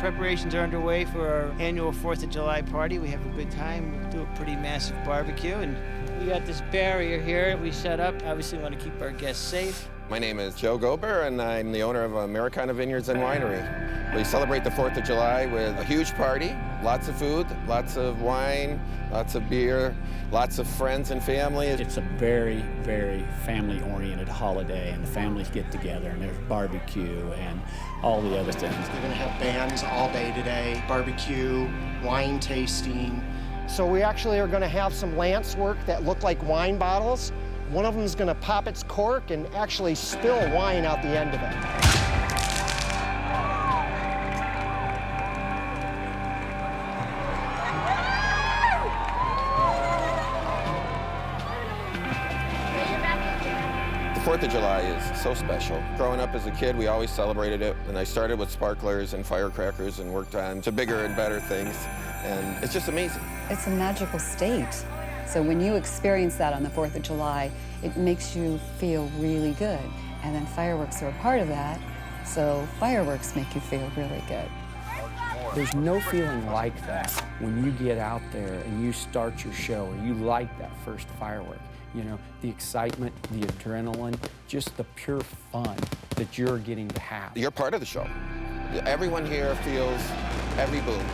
Preparations are underway for our annual 4th of July party. We have a good time. We'll do a pretty massive barbecue, and we got this barrier here we set up. Obviously, we want to keep our guests safe. My name is Joe Gober, and I'm the owner of Americana Vineyards and Winery. We celebrate the 4th of July with a huge party, lots of food, lots of wine, lots of beer, lots of friends and family. It's a very, very family-oriented holiday, and the families get together, and there's barbecue and all the other things. We're going to have bands all day today, barbecue, wine tasting. So we actually are going to have some lance work that look like wine bottles. One of them is going to pop its cork and actually spill wine out the end of it. The 4th of July is so special. Growing up as a kid, we always celebrated it, and I started with sparklers and firecrackers and worked on to bigger and better things, and it's just amazing. It's a magical state. So when you experience that on the 4th of July, it makes you feel really good. And then fireworks are a part of that, so fireworks make you feel really good. There's no feeling like that when you get out there and you start your show and you light that first firework. You know, the excitement, the adrenaline, just the pure fun that you're getting to have. You're part of the show. Everyone here feels every boom.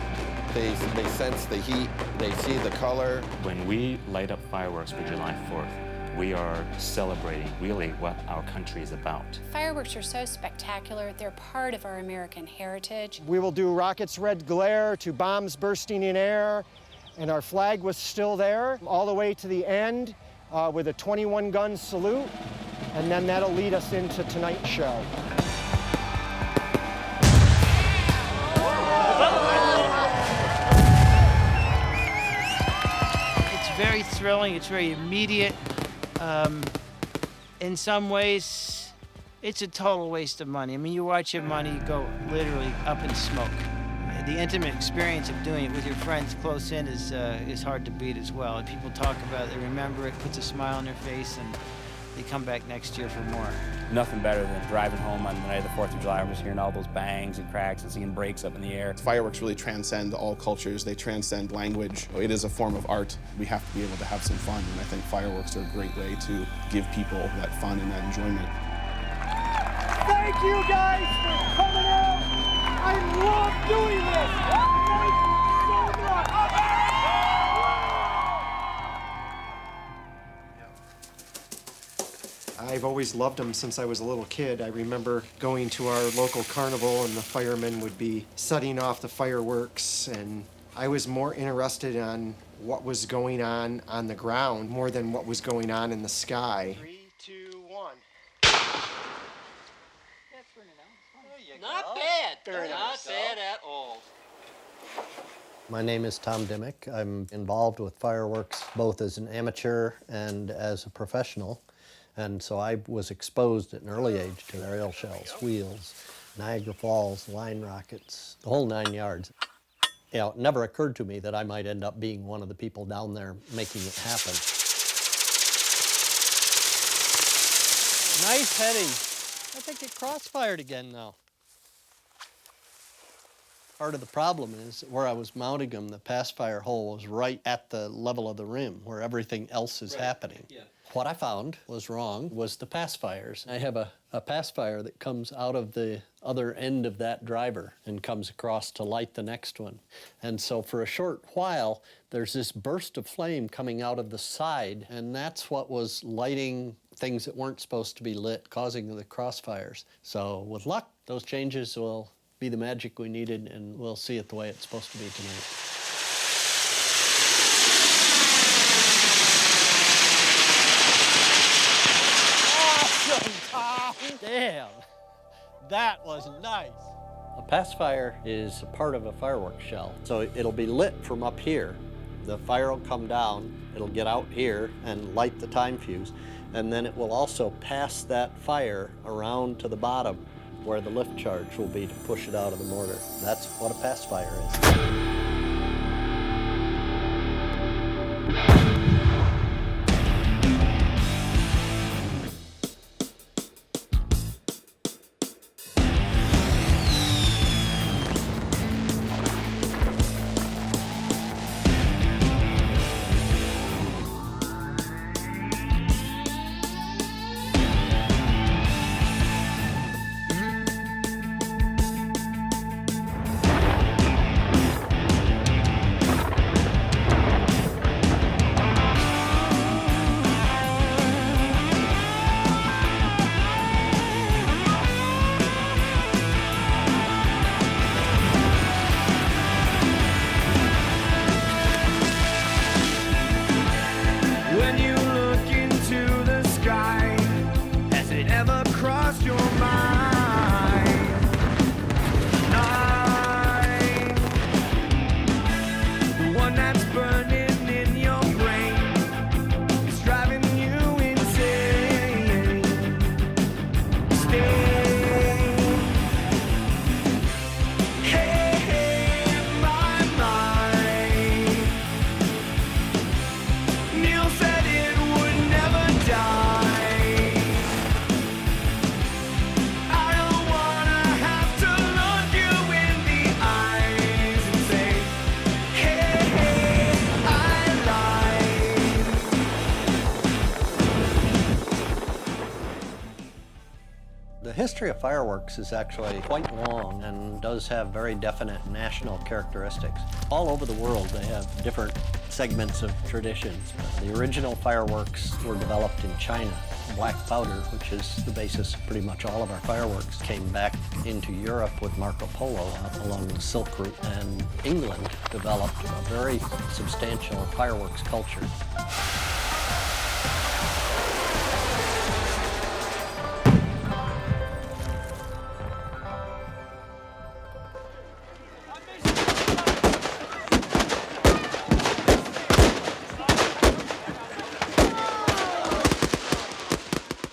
They sense the heat, they see the color. When we light up fireworks for July 4th, we are celebrating really what our country is about. Fireworks are so spectacular. They're part of our American heritage. We will do rockets' red glare to bombs bursting in air, and our flag was still there all the way to the end with a 21-gun salute, and then that'll lead us into tonight's show. Very thrilling, it's very immediate. In some ways, it's a total waste of money. I mean, you watch your money go literally up in smoke. The intimate experience of doing it with your friends close in is hard to beat as well. And people talk about it, they remember it, puts a smile on their face, and they come back next year for more. Nothing better than driving home on the night of the 4th of July. I'm just hearing all those bangs and cracks and seeing breaks up in the air. Fireworks really transcend all cultures. They transcend language. It is a form of art. We have to be able to have some fun, and I think fireworks are a great way to give people that fun and that enjoyment. Thank you guys for coming out. I love doing this. Thank you so much. I've always loved them since I was a little kid. I remember going to our local carnival, and the firemen would be setting off the fireworks, and I was more interested on what was going on the ground more than what was going on in the sky. 3, 2, 1. Not bad. Not bad at all. My name is Tom Dimmick. I'm involved with fireworks both as an amateur and as a professional. And so I was exposed at an early age to aerial shells, wheels, Niagara Falls, line rockets, the whole 9 yards. You know, it never occurred to me that I might end up being one of the people down there making it happen. Nice heading. I think it crossfired again now. Part of the problem is where I was mounting them, the Passfire hole was right at the level of the rim where everything else is happening. Yeah. What I found was wrong was the Passfires. I have a Passfire that comes out of the other end of that driver and comes across to light the next one. And so for a short while, there's this burst of flame coming out of the side, and that's what was lighting things that weren't supposed to be lit, causing the crossfires. So with luck, those changes will be the magic we needed, and we'll see it the way it's supposed to be tonight. Damn, that was nice. A Passfire is a part of a fireworks shell, so it'll be lit from up here. The fire will come down, it'll get out here and light the time fuse, and then it will also pass that fire around to the bottom where the lift charge will be to push it out of the mortar. That's what a Passfire is. history of fireworks is actually quite long and does have very definite national characteristics. All over the world, they have different segments of traditions. The original fireworks were developed in China. Black powder, which is the basis of pretty much all of our fireworks, came back into Europe with Marco Polo along the Silk Route, and England developed a very substantial fireworks culture.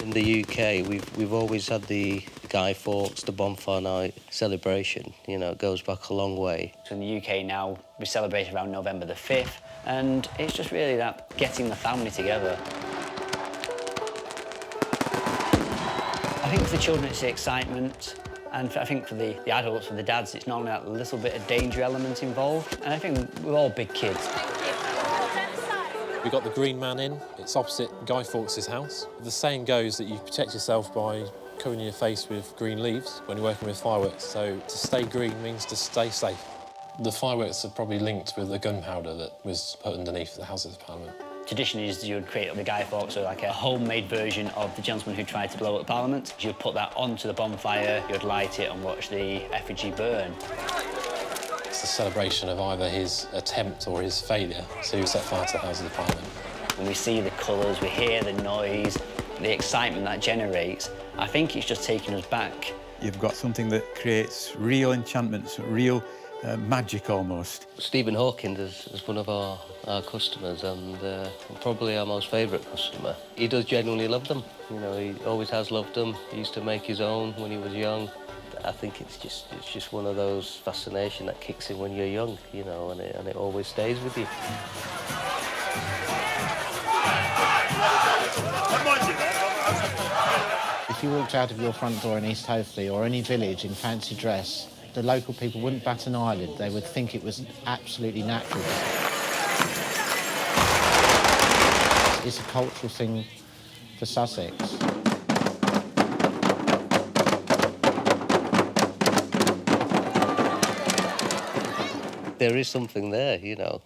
In the UK, we've always had the Guy Fawkes, the bonfire night celebration. You know, it goes back a long way. So in the UK now, we celebrate around November the 5th, and it's just really that getting the family together. I think for the children, it's the excitement, and I think for the adults, for the dads, it's normally that little bit of danger element involved, and I think we're all big kids. We got the Green Man in. It's opposite Guy Fawkes' house. The saying goes that you protect yourself by covering your face with green leaves when you're working with fireworks. So to stay green means to stay safe. The fireworks are probably linked with the gunpowder that was put underneath the Houses of Parliament. Tradition is you would create the Guy Fawkes, so like a homemade version of the gentleman who tried to blow up the Parliament. You'd put that onto the bonfire, you'd light it and watch the effigy burn. It's the celebration of either his attempt or his failure to set fire to the Houses of Parliament. When we see the colours, we hear the noise, the excitement that generates, I think it's just taking us back. You've got something that creates real enchantments, real magic almost. Stephen Hawking is one of our customers, and probably our most favourite customer. He does genuinely love them. You know, he always has loved them. He used to make his own when he was young. I think it's just one of those fascination that kicks in when you're young, you know, and it always stays with you. If you walked out of your front door in East Hoathly or any village in fancy dress, the local people wouldn't bat an eyelid. They would think it was absolutely natural. It's a cultural thing for Sussex. There is something there, you know,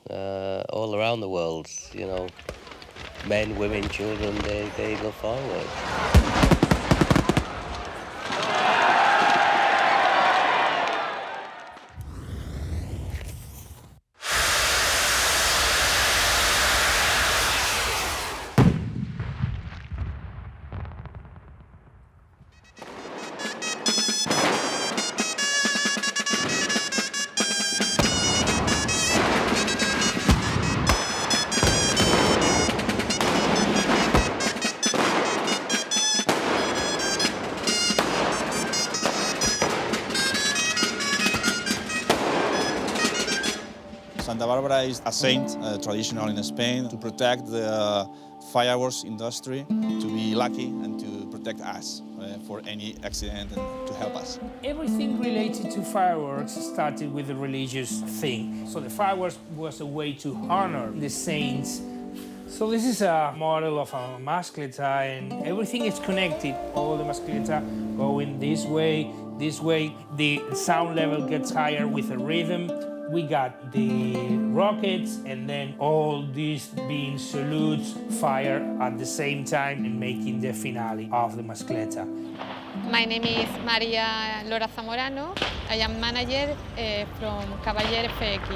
all around the world, you know, men, women, children, they love fireworks. Santa Barbara is a saint, traditional in Spain, to protect the fireworks industry, to be lucky and to protect us for any accident and to help us. Everything related to fireworks started with a religious thing. So the fireworks was a way to honor the saints. So this is a model of a mascleta, and everything is connected. All the mascleta going this way. The sound level gets higher with a rhythm. We got the rockets, and then all these being salutes, fire at the same time and making the finale of the mascleta. My name is Maria Lora Zamorano. I am manager from Cavaller FX.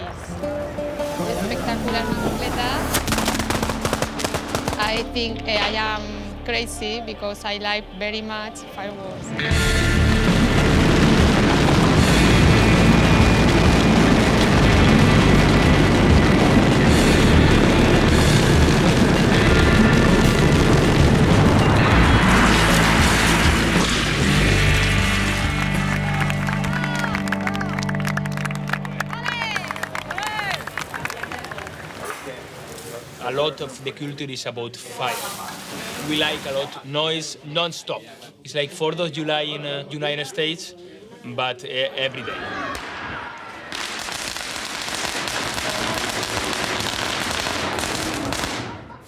Spectacular mascleta. I think I am crazy because I like very much fireworks. A lot of the culture is about fire. We like a lot noise non-stop. It's like 4th of July in the United States, but every day.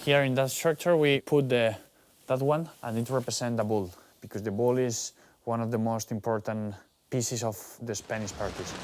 Here in that structure we put that one, and it represents the bull, because the bull is one of the most important pieces of the Spanish partition.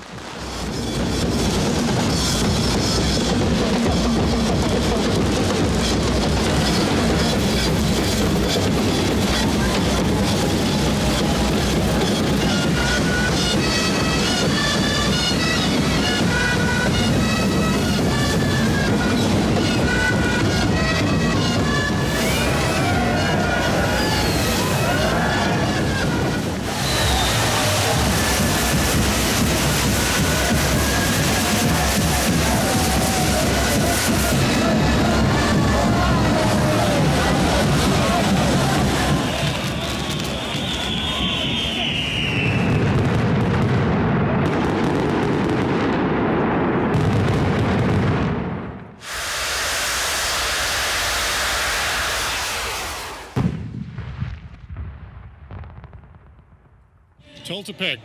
Tultepec,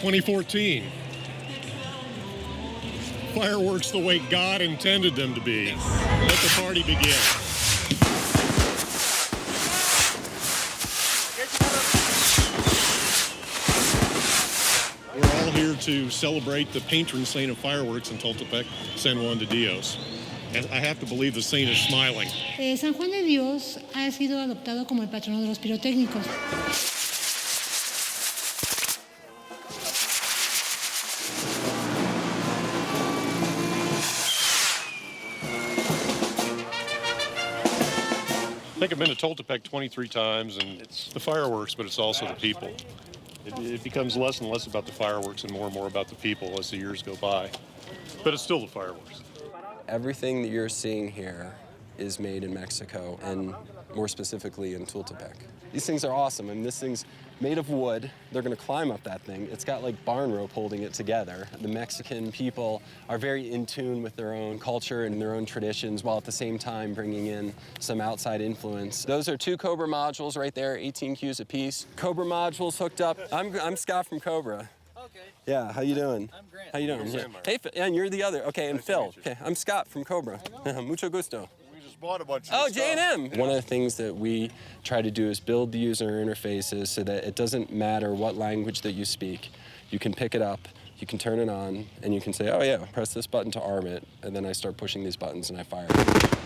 2014. Fireworks the way God intended them to be. Let the party begin. We're all here to celebrate the patron saint of fireworks in Tultepec, San Juan de Dios. And I have to believe the saint is smiling. San Juan de Dios ha sido adoptado como el patrono de los pirotécnicos. I think I've been to Tultepec 23 times, and it's the fireworks, but it's also the people. It becomes less and less about the fireworks and more about the people as the years go by. But it's still the fireworks. Everything that you're seeing here is made in Mexico, and more specifically in Tultepec. These things are awesome. I mean, this thing's made of wood. They're gonna climb up that thing. It's got like barn rope holding it together. The Mexican people are very in tune with their own culture and their own traditions, while at the same time bringing in some outside influence. Those are 2 Cobra modules right there, 18 Qs a piece. Cobra modules hooked up. I'm Scott from Cobra. Okay. Yeah, how you doing? I'm Grant. How you doing? Yeah. Hey, and you're the other. Okay, and Phil. Okay, I'm Scott from Cobra. Mucho gusto. Bought a bunch of J&M. One of the things that we try to do is build the user interfaces so that it doesn't matter what language that you speak. You can pick it up, you can turn it on, and you can say, oh yeah, press this button to arm it, and then I start pushing these buttons and I fire it.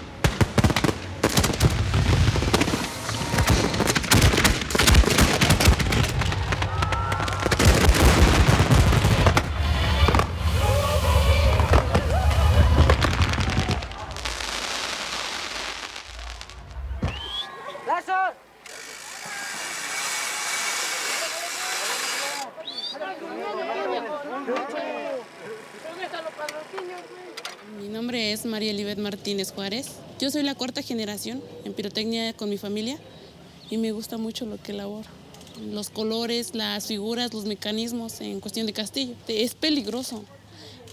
Mi nombre es María Elibet Martínez Juárez. Yo soy la 4ª generación en pirotecnia con mi familia y me gusta mucho lo que elaboro. Los colores, las figuras, los mecanismos en cuestión de castillo. Es peligroso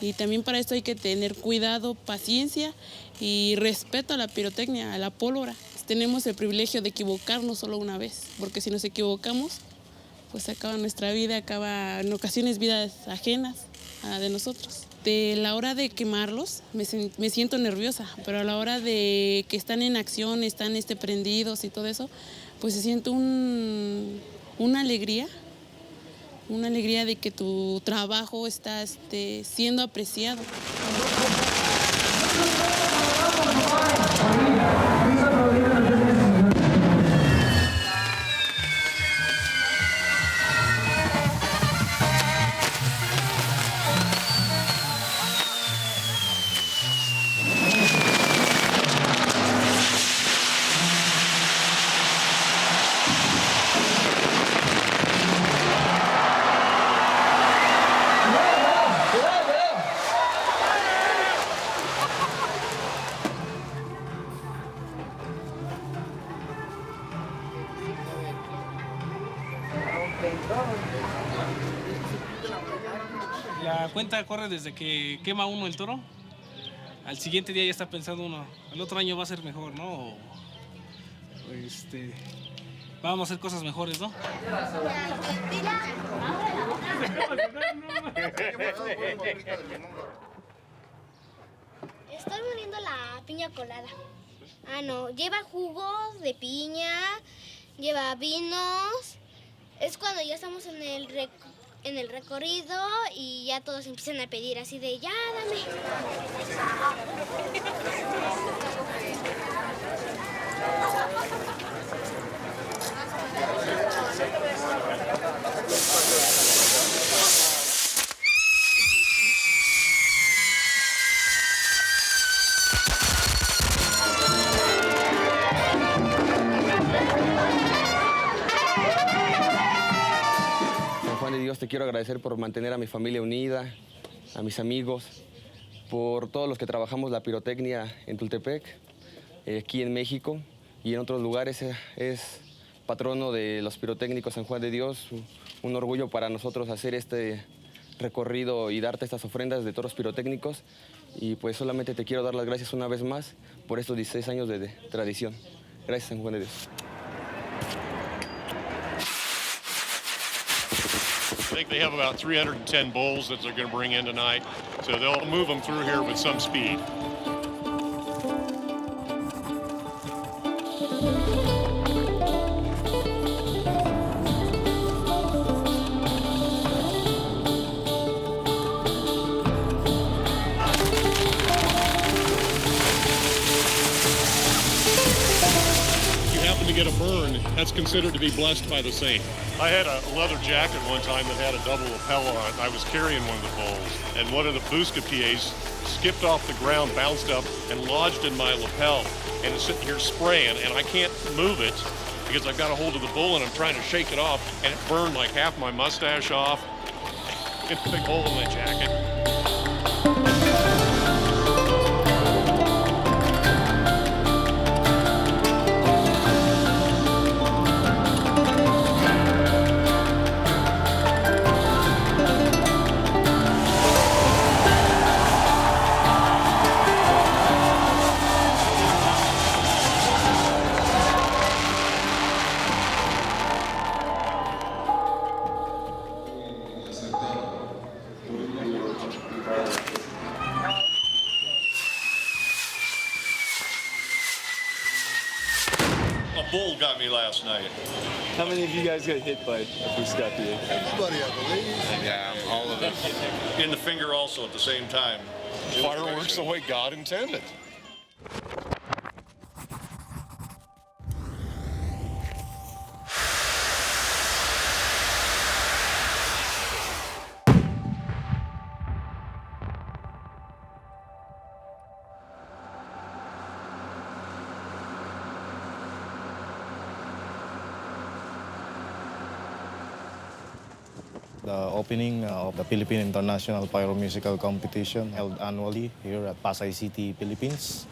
y también para esto hay que tener cuidado, paciencia y respeto a la pirotecnia, a la pólvora. Tenemos el privilegio de equivocarnos solo una vez, porque si nos equivocamos, pues acaba nuestra vida, acaba en ocasiones vidas ajenas de nosotros. De la hora de quemarlos me siento nerviosa, pero a la hora de que están en acción, están prendidos y todo eso, pues se siente una alegría de que tu trabajo está siendo apreciado. La cuenta corre desde que quema uno el toro. Al siguiente día ya está pensando uno, el otro año va a ser mejor, ¿no? Vamos a hacer cosas mejores, ¿no? Estoy poniendo la piña colada. Ah, no, lleva jugos de piña, lleva vinos, Es cuando ya estamos en el recorrido y ya todos empiezan a pedir así de ya, dame. San Juan de Dios, te quiero agradecer por mantener a mi familia unida, a mis amigos, por todos los que trabajamos la pirotecnia en Tultepec, aquí en México y en otros lugares. Es patrono de los pirotécnicos San Juan de Dios. Un orgullo para nosotros hacer este recorrido y darte estas ofrendas de toros pirotécnicos. Y pues solamente te quiero dar las gracias una vez más por estos 16 años de tradición. Gracias, San Juan de Dios. I think they have about 310 bulls that they're going to bring in tonight, so they'll move them through here with some speed. Get a burn, that's considered to be blessed by the saint. I had a leather jacket one time that had a double lapel on it. I was carrying one of the bulls, and one of the buskapies skipped off the ground, bounced up, and lodged in my lapel. And it's sitting here spraying, and I can't move it because I've got a hold of the bull and I'm trying to shake it off, and it burned like half my mustache off. It's a big hole in my jacket. Bull got me last night. How many of you guys got hit by a buskapi? Everybody, I believe. Yeah, all of us. In the finger also at the same time. Fireworks the way God intended. The opening of the Philippine International Pyromusical Competition held annually here at Pasay City, Philippines.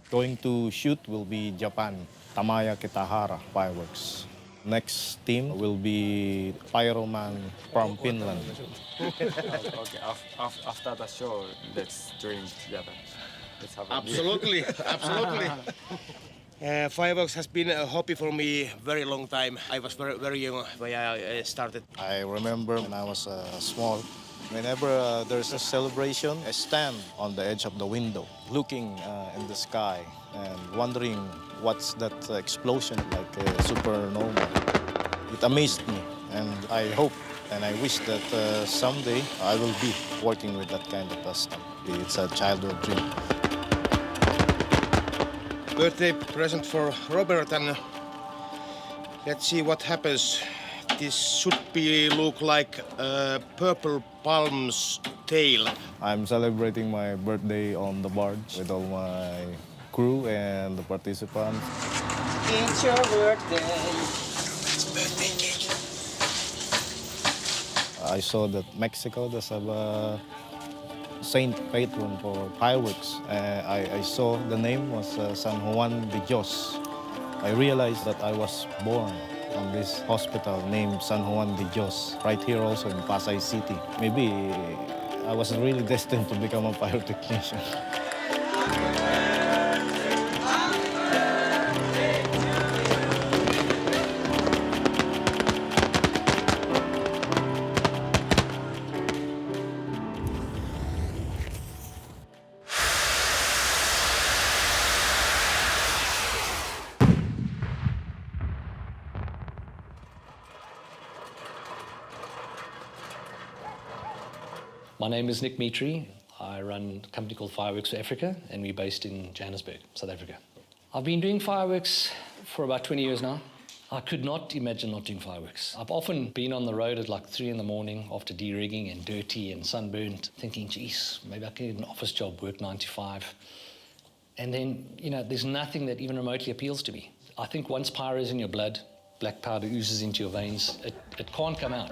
Going to shoot will be Japan, Tamaya Kitahara Fireworks. Next team will be Pyroman from Finland. Okay, after the show, let's drink together. Let's have a Absolutely, absolutely. Fireworks has been a hobby for me very long time. I was very young when I started. I remember when I was small, whenever there's a celebration, I stand on the edge of the window, looking in the sky and wondering what's that explosion like a supernova. It amazed me, and I hope and I wish that someday I will be working with that kind of stuff. It's a childhood dream. Birthday present for Robert, and let's see what happens. This should look like a purple palm's tail. I'm celebrating my birthday on the barge with all my crew and the participants. It's your birthday. It's birthday cake. I saw that Mexico does have a saint patron for fireworks. I saw the name was San Juan de Dios. I realized that I was born on this hospital named San Juan de Dios, right here also in Pasay City. Maybe I was really destined to become a pyrotechnician. My name is Nick Mitri. I run a company called Fireworks for Africa, and we're based in Johannesburg, South Africa. I've been doing fireworks for about 20 years now. I could not imagine not doing fireworks. I've often been on the road at like 3 in the morning after de-rigging and dirty and sunburnt, thinking, geez, maybe I can get an office job, work 9 to 5. And then, you know, there's nothing that even remotely appeals to me. I think once pyro is in your blood, black powder oozes into your veins, it can't come out.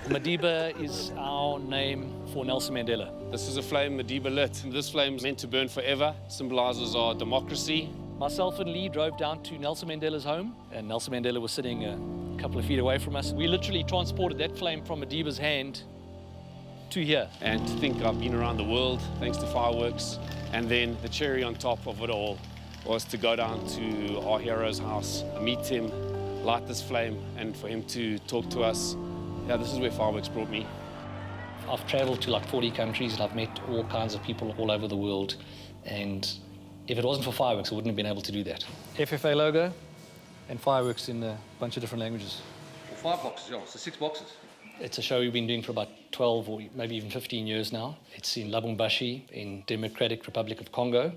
Madiba is our name for Nelson Mandela. This is a flame Madiba lit. This flame is meant to burn forever, symbolizes our democracy. Myself and Lee drove down to Nelson Mandela's home, and Nelson Mandela was sitting a couple of feet away from us. We literally transported that flame from Madiba's hand to here. And to think I've been around the world thanks to fireworks, and then the cherry on top of it all was to go down to our hero's house, meet him, light this flame, and for him to talk to us. Yeah, this is where fireworks brought me. I've traveled to like 40 countries and I've met all kinds of people all over the world, and if it wasn't for fireworks, I wouldn't have been able to do that. FFA logo and fireworks in a bunch of different languages. 5 boxes, yeah, so 6 boxes. It's a show we've been doing for about 12 or maybe even 15 years now. It's in Lubumbashi in Democratic Republic of Congo.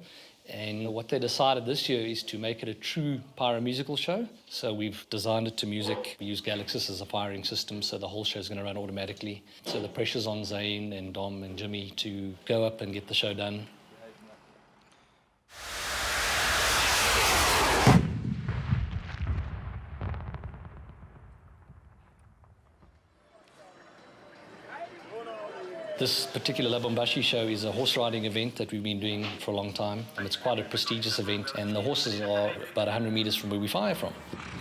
And what they decided this year is to make it a true pyro-musical show. So we've designed it to music. We use Galaxis as a firing system, so the whole show is going to run automatically. So the pressure's on Zane and Dom and Jimmy to go up and get the show done. This particular Lubumbashi show is a horse riding event that we've been doing for a long time, and it's quite a prestigious event, and the horses are about 100 meters from where we fire from.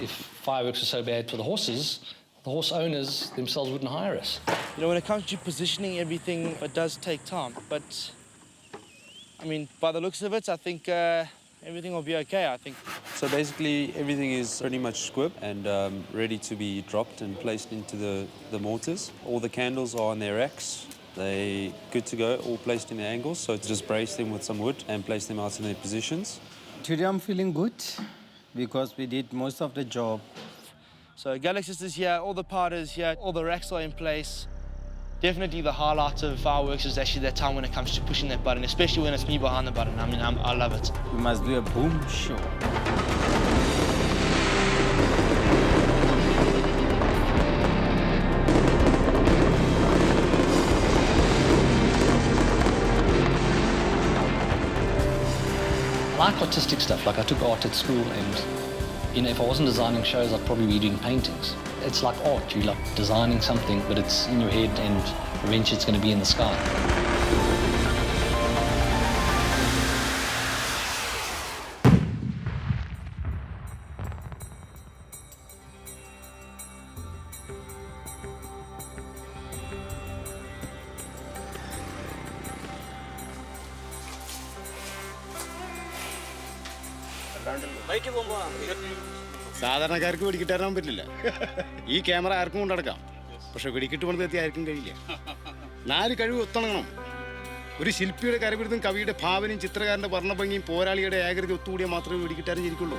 If fireworks are so bad for the horses, the horse owners themselves wouldn't hire us. You know, when it comes to positioning everything, it does take time, but I mean, by the looks of it, I think everything will be okay, I think. So basically, everything is pretty much squibbed and ready to be dropped and placed into the mortars. All the candles are on their racks. They're good to go, all placed in the angles, so just brace them with some wood and place them out in their positions. Today I'm feeling good because we did most of the job. So Galaxis is here, all the powders here, all the racks are in place. Definitely the highlight of fireworks is actually that time when it comes to pushing that button, especially when it's me behind the button. I mean, I love it. We must do a boom show. I like artistic stuff. Like I took art at school, and you know, if I wasn't designing shows, I'd probably be doing paintings. It's like art. You're like designing something, but it's in your head, and eventually it's going to be in the sky. സാധാരണക്കാർക്ക് വെടിക്കിട്ട് തരാൻ പറ്റില്ല. ഈ camera ആർക്കും കൊണ്ടടക്കാം, പക്ഷെ വെടിക്കിട്ട് കൊണ്ടെത്തി ആർക്കും കഴിയില്ല. 4 കഴിവ് ഒത്തിണങ്ങണം. ഒരു ശില്പിയുടെ കരവിരുതും കവിയുടെ ഭാവനയും ചിത്രകാരന്റെ വർണ്ണഭംഗിയും പോരാളിയുടെ ഏകൃതി ഒത്തുകൂടിയാൽ മാത്രമേ വെടിക്കിട്ടാരും ജനിക്കുള്ളൂ.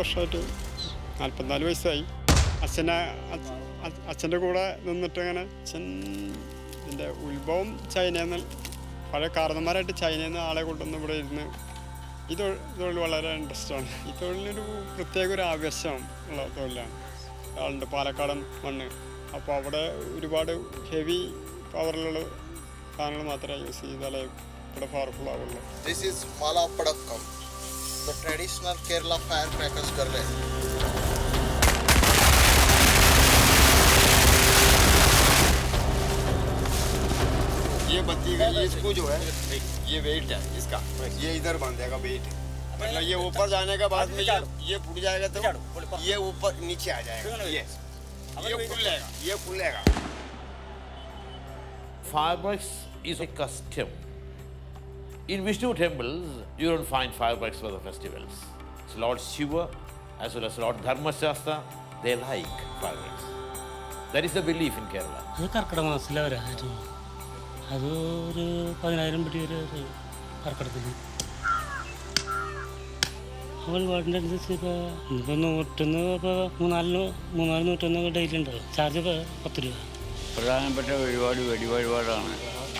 വർഷമായിട്ട് 44 വയസ്സായി. അച്ഛൻ്റെ കൂടെ നിന്നിട്ട് അങ്ങനെ അച്ഛൻ ഇതിൻ്റെ ഉത്ഭവം ചൈനയിൽ നിന്ന് പഴയ കാരണന്മാരായിട്ട് ചൈനയിൽ നിന്ന് ആളെ കൊണ്ടുവന്ന് ഇവിടെ ഇരുന്ന് ഈ തൊഴിൽ വളരെ ഇൻട്രസ്റ്റാണ്. ഈ തൊഴിലിനൊരു പ്രത്യേക ഒരു ആവേശം ഉള്ള തൊഴിലാണ്. ആളുണ്ട് പാലക്കാടൻ മണ്ണ്, അപ്പോൾ അവിടെ ഒരുപാട് ഹെവി പവറിലുള്ള സാധനങ്ങൾ മാത്രമേ യൂസ് ചെയ്താലേ ഇവിടെ പവർഫുൾ ആവുള്ളൂ. This is Mala Padakkam, the traditional Kerala firecrackers girl. ये बत्ती का ये इसको जो है ये वेट है इसका, ये इधर बांधेगा वेट, मतलब ये ऊपर जाने के बाद में ये फूट जाएगा तो ये ऊपर नीचे आ जाएगा, ये खुलेगा. Fireworks is a custom. In Vishnu temples, you don't find fireworks for the festivals. So Lord Shiva as well as Lord Dharmashastra, they like fireworks. That is the belief in Kerala. അത് ഒരു 10,000 പിടി ഒരു കർക്കിടത്തിൽ ഒരുപാടിൻ്റെ അനുസരിച്ച് ഇപ്പോൾ നൂറ്റൊന്ന് ഇപ്പോൾ മൂന്നാല് നൂറ്റൊന്ന് ഡെയിലി ഉണ്ടാവും. ചാർജ് ഇപ്പോൾ 10 രൂപ. പ്രധാനപ്പെട്ട വഴിപാട് വെടിവഴിപാടാണ്.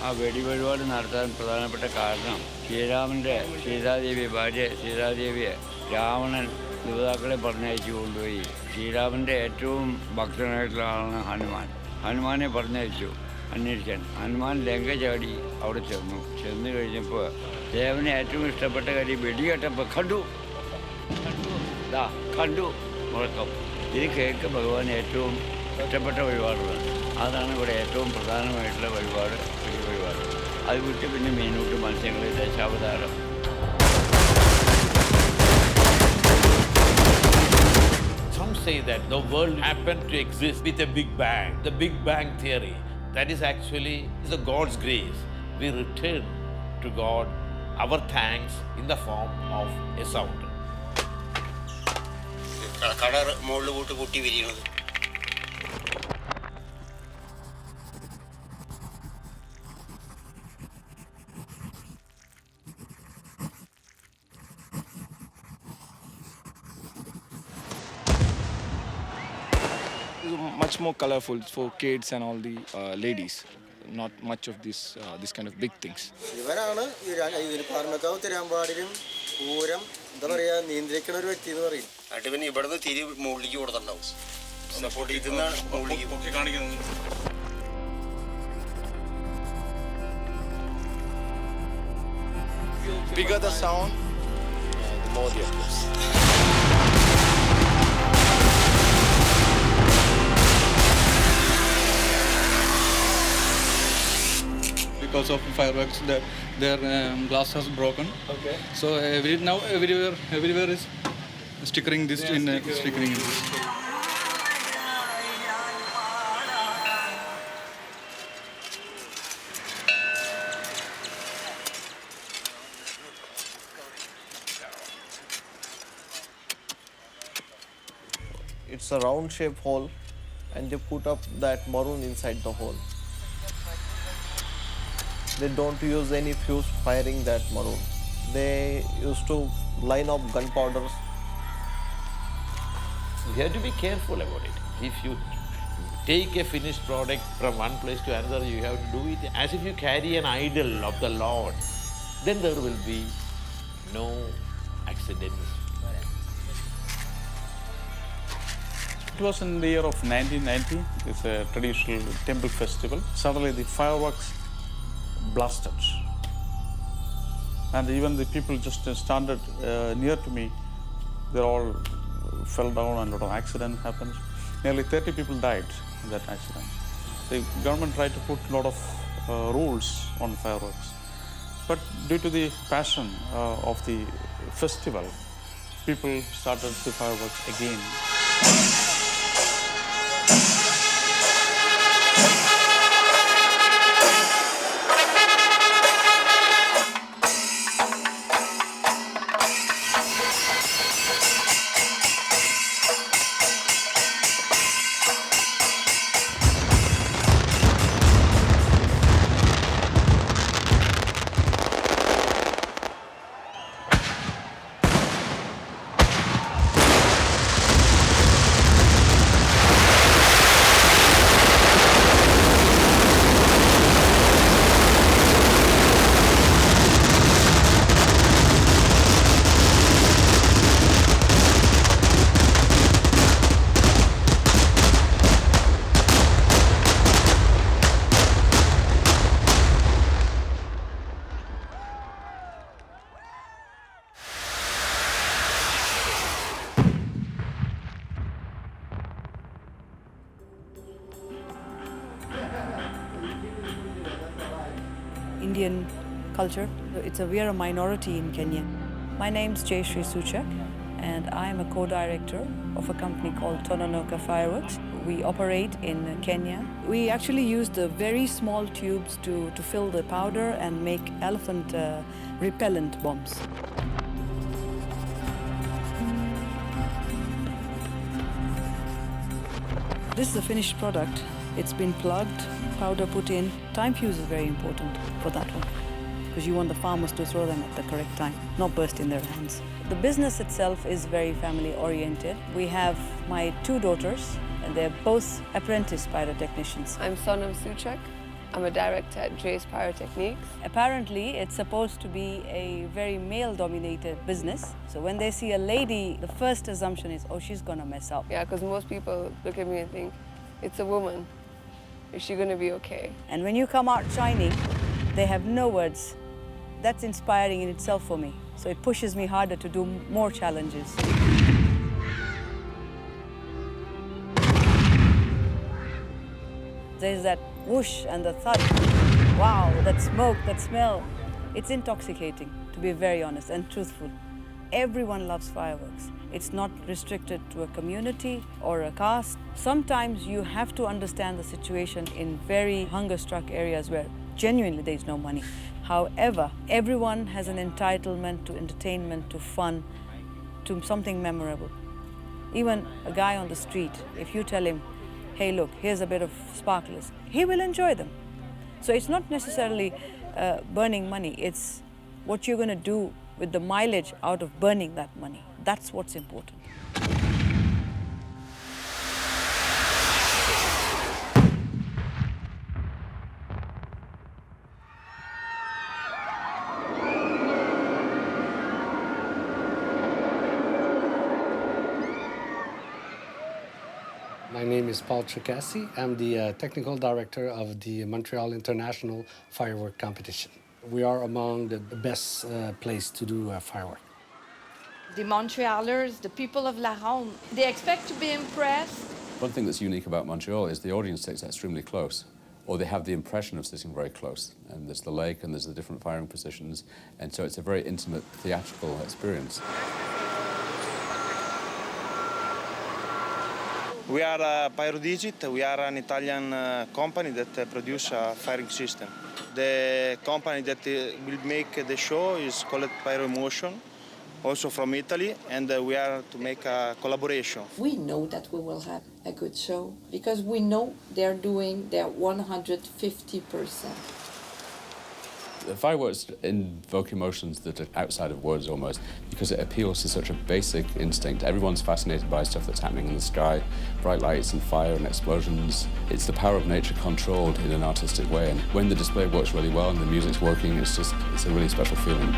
ആ വെടിവഴിപാട് നടത്താൻ പ്രധാനപ്പെട്ട കാരണം ശ്രീരാമൻ്റെ സീതാദേവി ഭാര്യ സീതാദേവിയെ രാവണൻ യുവതാക്കളെ പറഞ്ഞയച്ചു കൊണ്ടുപോയി. ശ്രീരാമൻ്റെ ഏറ്റവും ഭക്തനായിട്ടുള്ള ആളാണ് ഹനുമാൻ. ഹനുമാനെ പറഞ്ഞയച്ചു അന്വേഷിക്കാൻ. ഹനുമാൻ ലങ്ക ചാടി അവിടെ ചെന്ന് കഴിഞ്ഞപ്പോൾ ദേവന് ഏറ്റവും ഇഷ്ടപ്പെട്ട കാര്യം വെടികേട്ടപ്പോൾ കണ്ടു മുഴക്കം. ഇത് കേൾക്ക് ഭഗവാൻ ഏറ്റവും ഇഷ്ടപ്പെട്ട വഴിപാടുകളാണ്. അതാണ് ഇവിടെ ഏറ്റവും പ്രധാനമായിട്ടുള്ള വഴിപാട്, വെടിവഴിപാട്. അത് വിട്ട് പിന്നെ മീനൂട്ട് മത്സ്യങ്ങൾ, Dashavatara. Some say that the world happened to exist with a big bang, the Big Bang theory. That is actually the God's grace. We return to God our thanks in the form of a sound. Colour മുകളിൽ കൂട്ടി കൂട്ടി വിരിയണത്. Much more colorful for kids and all the ladies. Not much of this kind of big things. ഇവനാണ് ഇതിന് പാർമക്കാവ് തിരുവമ്പാടിലും പൂരം എന്താ പറയാ നിയന്ത്രിക്കുന്ന ഒരു വ്യക്തി എന്ന് പറയും. അടിവൻ ഇവിടുന്ന് തിരി മുകളിലേക്ക് കൊടുത്തിട്ടുണ്ടാവും. സപ്പോർട്ട് ചെയ്തിരുന്നാണ് മുകളിലേക്ക് കാണിക്കുന്നത്. Bigger the sound, the more the applause. Because of fireworks, their glass has broken. Okay. So everywhere is stickering this stickering in this. It's a round shaped hole, and they put up that maroon inside the hole. They don't use any fuse firing that maroon. They used to line up gunpowders. You have to be careful about it. If you take a finished product from one place to another, you have to do it as if you carry an idol of the Lord. Then there will be no accidents. It was in the year of 1990. It's a traditional temple festival. Suddenly the fireworks blasted. And even the people just standing near to me, they all fell down and a lot of accident happened. Nearly 30 people died in that accident. The government tried to put a lot of rules on fireworks. But due to the passion of the festival, people started the fireworks again. Indian culture. We are a minority in Kenya. My name's Jayshree Suchak, and I am a co-director of a company called Tononoka Fireworks. We operate in Kenya. We actually use the very small tubes to fill the powder and make elephant repellent bombs. This is a finished product. It's been plugged, powder put in. Time fuse is very important for that one, because you want the farmers to throw them at the correct time, not burst in their hands. The business itself is very family-oriented. We have my 2 daughters, and they're both apprentice pyrotechnicians. I'm Sonam Suchak. I'm a director at Dre's Pyrotechnics. Apparently, it's supposed to be a very male-dominated business. So when they see a lady, the first assumption is, oh, she's gonna mess up. Yeah, because most people look at me and think, it's a woman. Is she gonna be okay? And when you come out shining, they have no words. That's inspiring in itself for me. So it pushes me harder to do more challenges. There's that whoosh and the thud. Wow, that smoke, that smell. It's intoxicating, to be very honest and truthful. Everyone loves fireworks. It's not restricted to a community or a caste. Sometimes you have to understand the situation in very hunger-struck areas where genuinely there's no money. However, everyone has an entitlement to entertainment, to fun, to something memorable. Even a guy on the street, if you tell him, hey, look, here's a bit of sparklers, he will enjoy them. So it's not necessarily burning money, it's what you're going to do with the mileage out of burning that money. That's what's important. My name is Paul Tricassi. I'm the technical director of the Montreal International Firework Competition. We are among the best place to do firework. The Montrealers, the people of La Ronde, they expect to be impressed. One thing that's unique about Montreal is the audience sits extremely close, or they have the impression of sitting very close. And there's the lake and there's the different firing positions, and so it's a very intimate theatrical experience. We are Pyrodigit. We are an Italian company that produces a firing system. The company that will make the show is called Pyromotion, also from Italy, and we are to make a collaboration. We know that we will have a good show because we know they're doing their 150%. The fireworks invoke emotions that are outside of words almost, because it appeals to such a basic instinct. Everyone's fascinated by stuff that's happening in the sky, bright lights and fire and explosions. It's the power of nature controlled in an artistic way, and when the display works really well and the music's working, it's a really special feeling.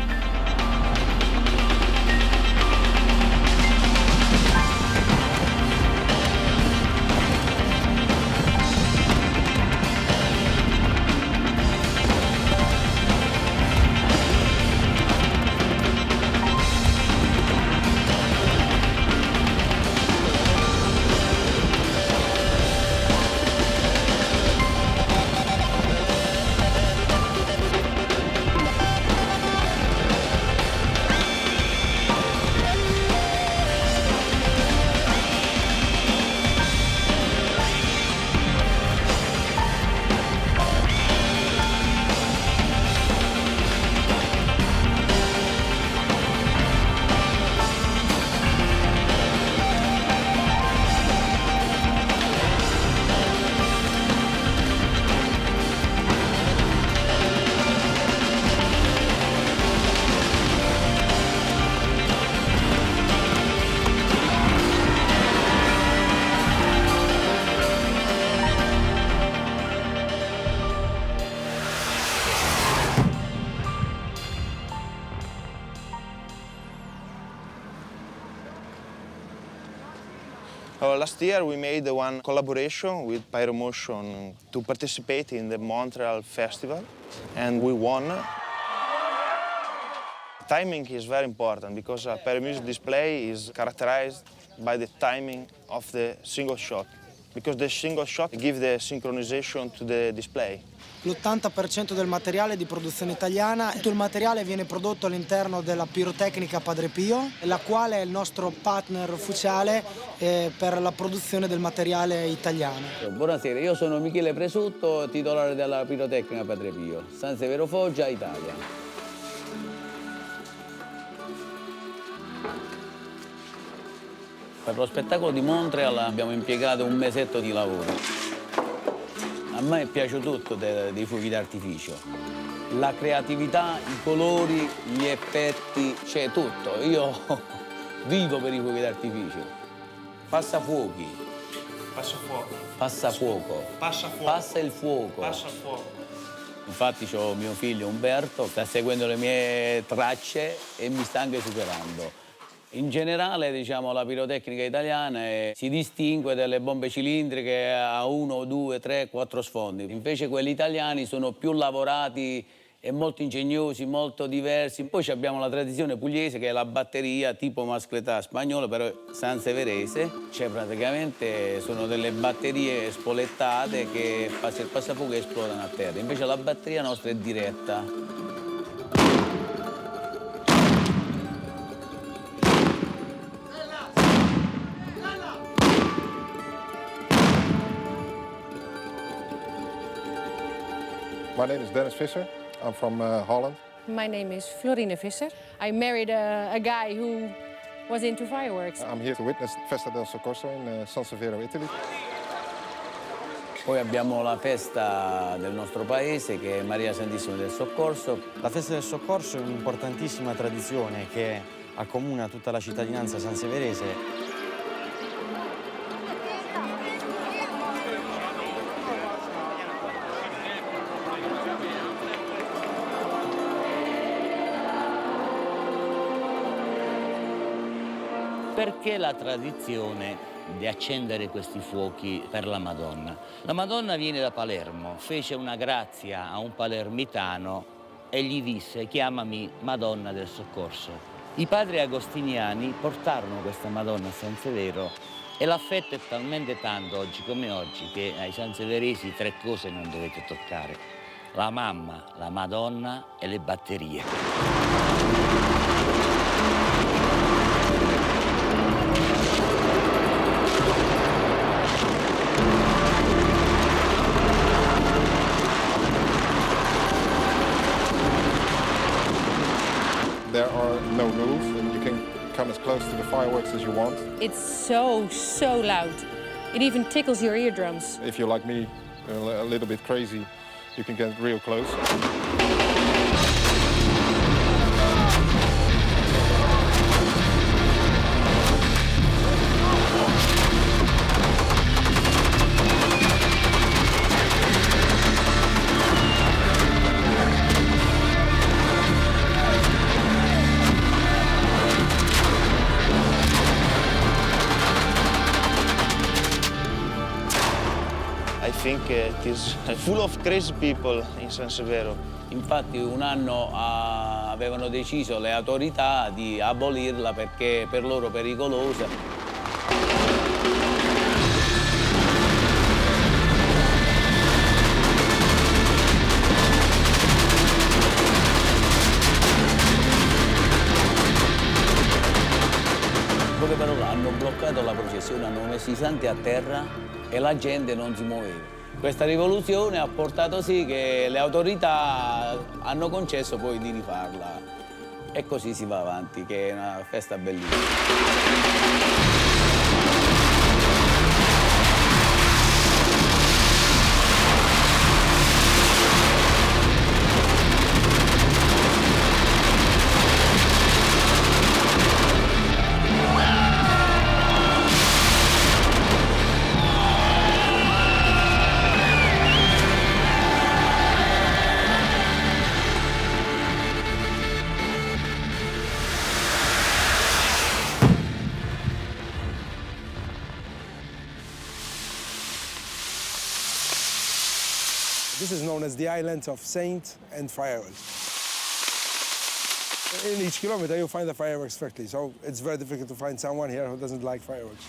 Last year we made one collaboration with Pyromotion to participate in the Montreal Festival, and we won. Timing is very important because a pyromusic display is characterized by the timing of the single shot, because the single shot gives the synchronization to the display. L'80% del materiale è di produzione italiana. Tutto il materiale viene prodotto all'interno della Pyrotechnica Padre Pio, la quale è il nostro partner ufficiale per la produzione del materiale italiano. Buonasera, io sono Michele Presutto, titolare della Pyrotechnica Padre Pio, San Severo Foggia, Italia. Per lo spettacolo di Montreal abbiamo impiegato un mesetto di lavoro. A me piace tutto dei fuochi d'artificio. La creatività, i colori, gli effetti, c'è tutto. Io vivo per i fuochi d'artificio. Passafuochi. Passafuoco. Passafuoco. Passafuoco. Passa il fuoco. Passafuoco. Infatti ho mio figlio Umberto, sta seguendo le mie tracce e mi sta anche superando. In generale, diciamo, la pirotecnica italiana si distingue dalle bombe cilindriche a 1, 2, 3, 4 sfondi. Invece quelli italiani sono più lavorati e molto ingegnosi, molto diversi. Poi abbiamo la tradizione pugliese che è la batteria tipo mascletà spagnola, però sanseverese. Cioè praticamente sono delle batterie spolettate che passa il passafuoco e esplodono a terra. Invece la batteria nostra è diretta. My name is Dennis Visser. I'm from Holland. My name is Florine Visser. I married a guy who was into fireworks. I'm here to witness Festa del Soccorso in San Severo, Italy. Poi abbiamo la festa del nostro paese che è Maria Santissima del Soccorso. La festa del Soccorso è un'importantissima tradizione che accomuna tutta la cittadinanza sanseverese. Perché la tradizione di accendere questi fuochi per la Madonna? La Madonna viene da Palermo, fece una grazia a un palermitano e gli disse: chiamami Madonna del Soccorso. I padri agostiniani portarono questa Madonna a San Severo e l'affetto è talmente tanto oggi come oggi che ai sanseveresi 3 cose non dovete toccare: la mamma, la Madonna e le batterie. There are no rules, and you can come as close to the fireworks as you want. It's so loud. It even tickles your eardrums. If you're like me, a little bit crazy, you can get real close. I think it is full of crazy people in San Severo. Infatti un anno avevano deciso le autorità di abolirla perché per loro pericolosa. In poche parole, hanno bloccato la processione, hanno messo i santi a terra e la gente non si muoveva. Questa rivoluzione ha portato sì che le autorità hanno concesso poi di rifarla e così si va avanti, che è una festa bellissima. This is known as the Islands of Saint and Fireworks. In each kilometer you find the fireworks factory, so it's very difficult to find someone here who doesn't like fireworks.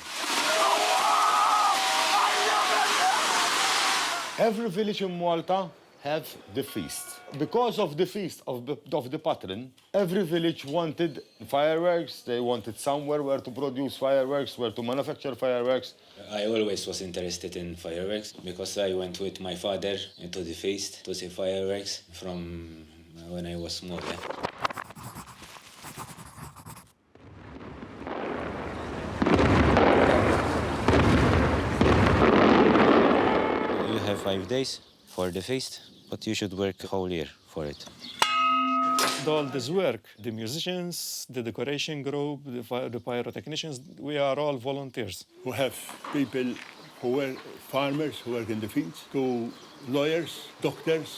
Every village in Malta have the feast. Because of the feast of the patron, every village wanted fireworks. They wanted somewhere where to produce fireworks, where to manufacture fireworks. I always was interested in fireworks because I went with my father to the feast to see fireworks from when I was small. Yeah. You have 5 days for the feast. but you should work whole year for it. All this work, the musicians, the decoration group, the pyrotechnicians, we are all volunteers. We have people who are farmers who work in the fields, to lawyers, doctors,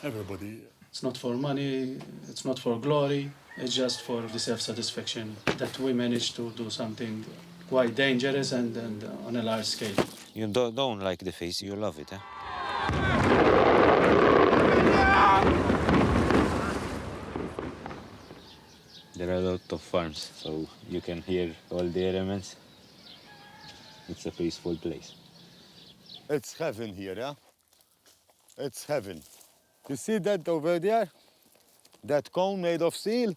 everybody. It's not for money, it's not for glory, it's just for the self-satisfaction that we managed to do something quite dangerous and on a large scale. You don't like the face, you love it, eh? There are a lot of farms, so you can hear all the elements. It's a peaceful place. It's heaven here, yeah? It's heaven. You see that over there? That cone made of steel?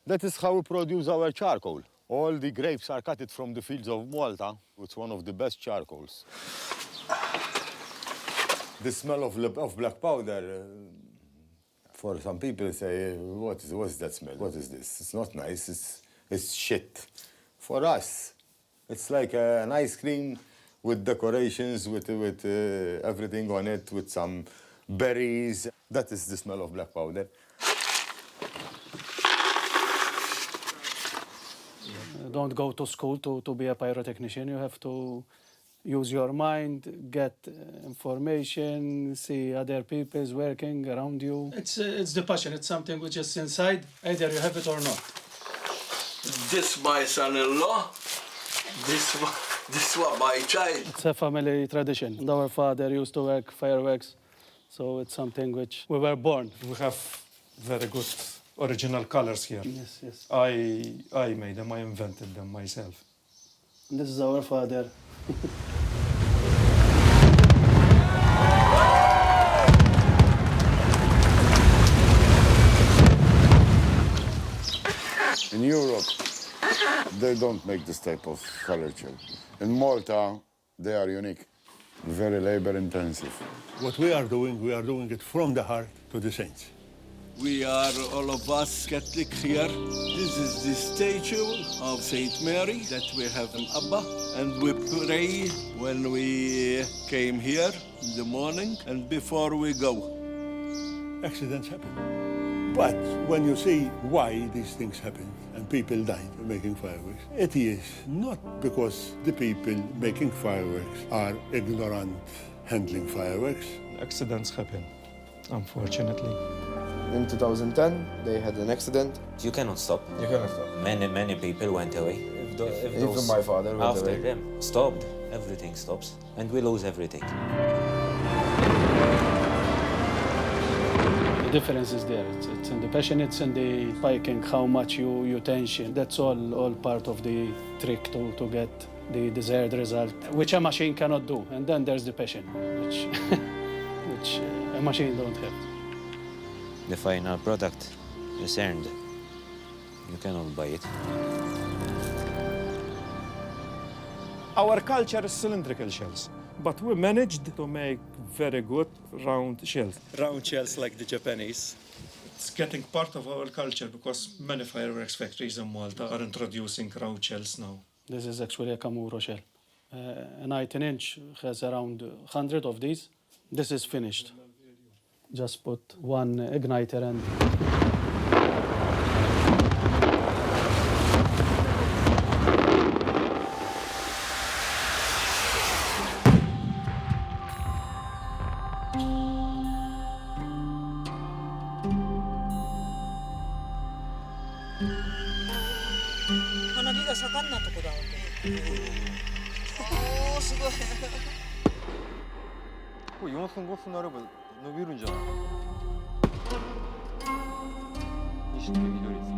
That is how we produce our charcoal. All the grapes are cut from the fields of Malta. It's one of the best charcoals. The smell of black powder, for some people say, what is that smell? What is this? It's not nice, it's shit. For us, it's like an ice cream with decorations, with everything on it, with some berries. That is the smell of black powder. Don't go to school to be a pyrotechnician. You have to use your mind, get information, see other people working around you. It's the passion. It's something which is inside. Either you have it or not. This my son-in-law. This one my child. It's a family tradition. And our father used to work fireworks, so it's something which we were born. We have very good original colors here. Yes, yes. I made them, I invented them myself. And this is our father. In Europe, they don't make this type of color shell. In Malta, they are unique, very labor intensive. What we are doing it from the heart to the saints. We are all of us Catholic here. This is the statue of Saint Mary that we have in Abba. And we pray when we came here in the morning and before we go. Accidents happen. But when you see why these things happen and people died making fireworks, it is not because the people making fireworks are ignorant handling fireworks. Accidents happen, unfortunately. In 2010, they had an accident. You cannot stop. You cannot stop. Many people went away. If Even my father went after away. them stopped, everything stops, and we lose everything. The difference is there. It's in the passion, it's in the spiking, how much you tension. That's all part of the trick to get the desired result, which a machine cannot do. And then there's the passion, which a machine don't have. The final product is earned. You cannot buy it. Our culture is cylindrical shells, but we managed to make very good round shells. Round shells like the Japanese. It's getting part of our culture because many fireworks factories in Malta are introducing round shells now. This is actually a Camuro shell. A 19-inch has around 100 of these. This is finished. Just put one igniter and...これ4分5分なれば伸びるんじゃないにして緑次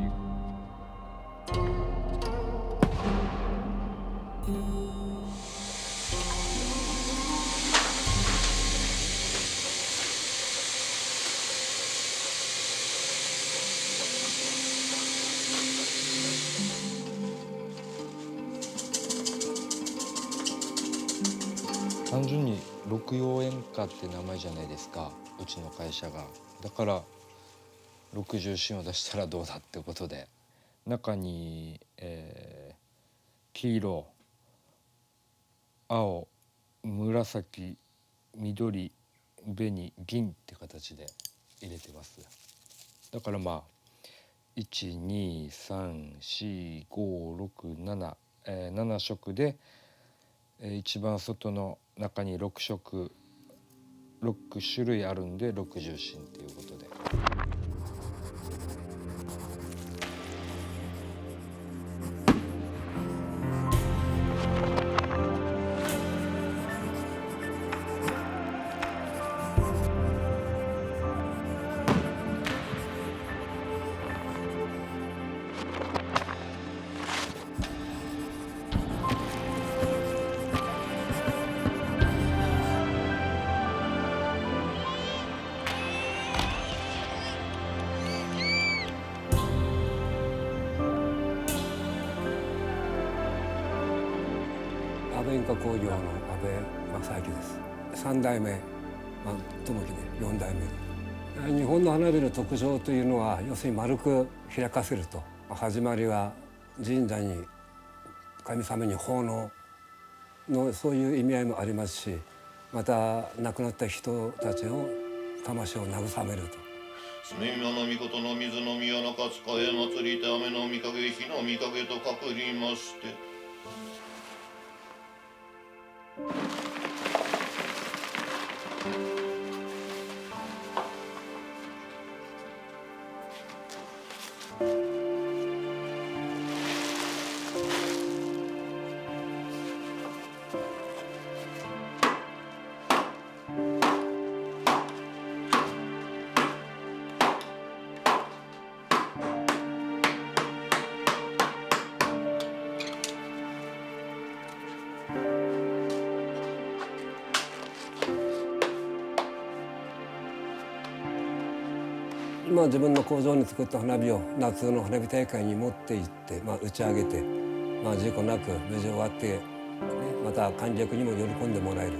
単純に六葉演歌って名前じゃないですか、うちの会社が。だから60芯を出したらどうだってことで、中に、黄色、青、紫、緑、紅銀って形で入れてます。だからまあ1234567、7色で、一番外の中に6色6種類あるんで6重心っていうことで。安倍化工業の安倍正明です。3代目、友樹で4代目。日本の花火の特徴というのは要するに丸く開かせると。始まりは神社に神様に奉納のそういう意味合いもありますし、また亡くなった人たちの魂を慰めると。常宮の御事の水の宮の勝海へ祭りて雨の御影火の御影とかくりまして。自分の工場に作った花火を夏の花火大会に持って行って、打ち上げて、事故なく無事終わって、また観客にも喜んでもらえる。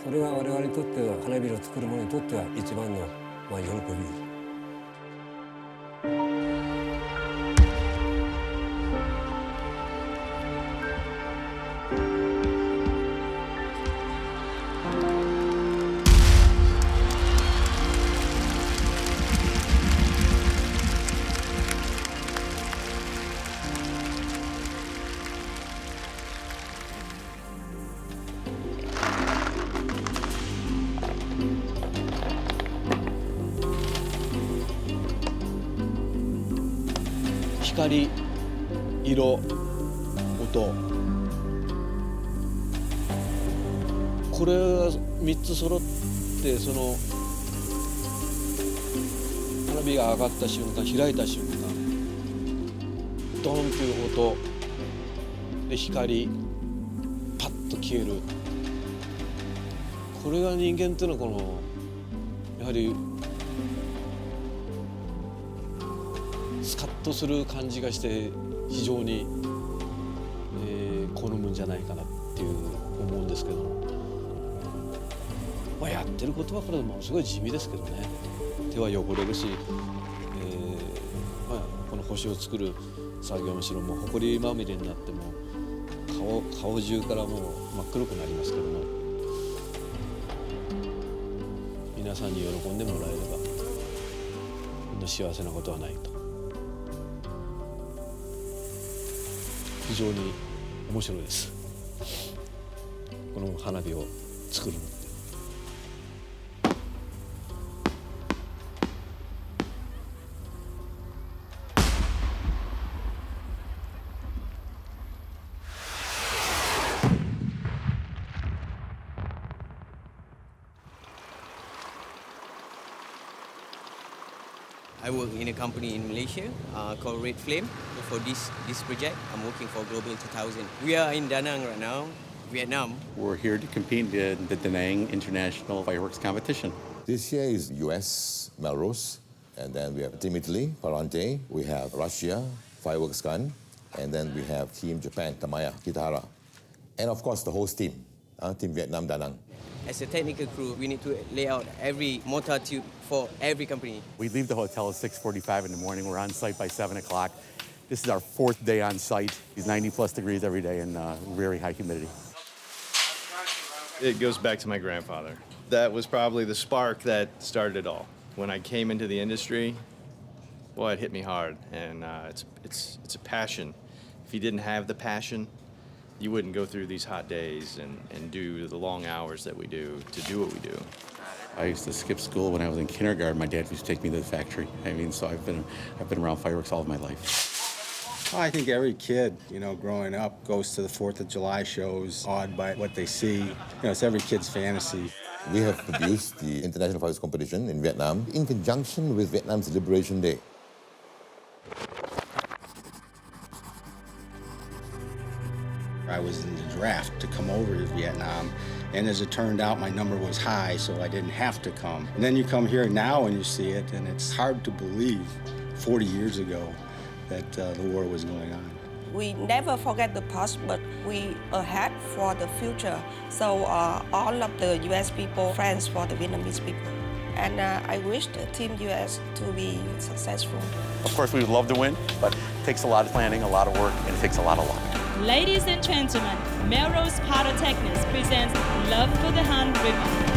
それが我々にとっては花火を作る者にとっては一番の喜び。光、色、音、これが3つ揃ってその花火が上がった瞬間、開いた瞬間、ドンという音で光パッと消える。これが人間っていうのはこのやはりスカッとする感じがして非常に、好むんじゃないかなっていう思うんですけども、やってることはこれものすごい地味ですけどね。手は汚れるし、この星を作る作業のしろも埃まみれになっても顔中からもう真っ黒くなりますけども、皆さんに喜んでもらえればこんな幸せなことはないと。非常に面白いです。この花火を作るのって。I work in a company in Malaysia called Red Flame. For this project, I'm working for Global 2000. We are in Da Nang right now, Vietnam. We're here to compete in the Da Nang International Fireworks Competition. This year is US, Melrose, and then we have Team Italy, Parante. We have Russia, Fireworks Gun, and then we have Team Japan, Tamaya, Kitahara. And of course the host team, Team Vietnam, Da Nang. As a technical crew, we need to lay out every mortar tube for every company. We leave the hotel at 6:45 in the morning. We're on site by 7 o'clock. This is our 4th day on site. It's 90 plus degrees every day and very high humidity. It goes back to my grandfather. That was probably the spark that started it all. When I came into the industry, boy, it hit me hard, and it's a passion. If you didn't have the passion, you wouldn't go through these hot days and do the long hours that we do to do what we do. I used to skip school when I was in kindergarten. My dad used to take me to the factory. I mean, so I've been around fireworks all of my life. Well, I think every kid, growing up goes to the 4th of July shows, awed by what they see. It's every kid's fantasy. We have produced the International Fireworks Competition in Vietnam in conjunction with Vietnam's Liberation Day. I was in the draft to come over to Vietnam, and as it turned out, my number was high, so I didn't have to come. And then you come here now and you see it, and it's hard to believe 40 years ago that the war was going on. We never forget the past, but we ahead for the future. So all of the U.S. people, friends for the Vietnamese people. And I wish the Team U.S. to be successful. Of course, we would love to win, but it takes a lot of planning, a lot of work, and it takes a lot of luck. Ladies and gentlemen, Melrose Pyrotechnics presents Love for the Han River.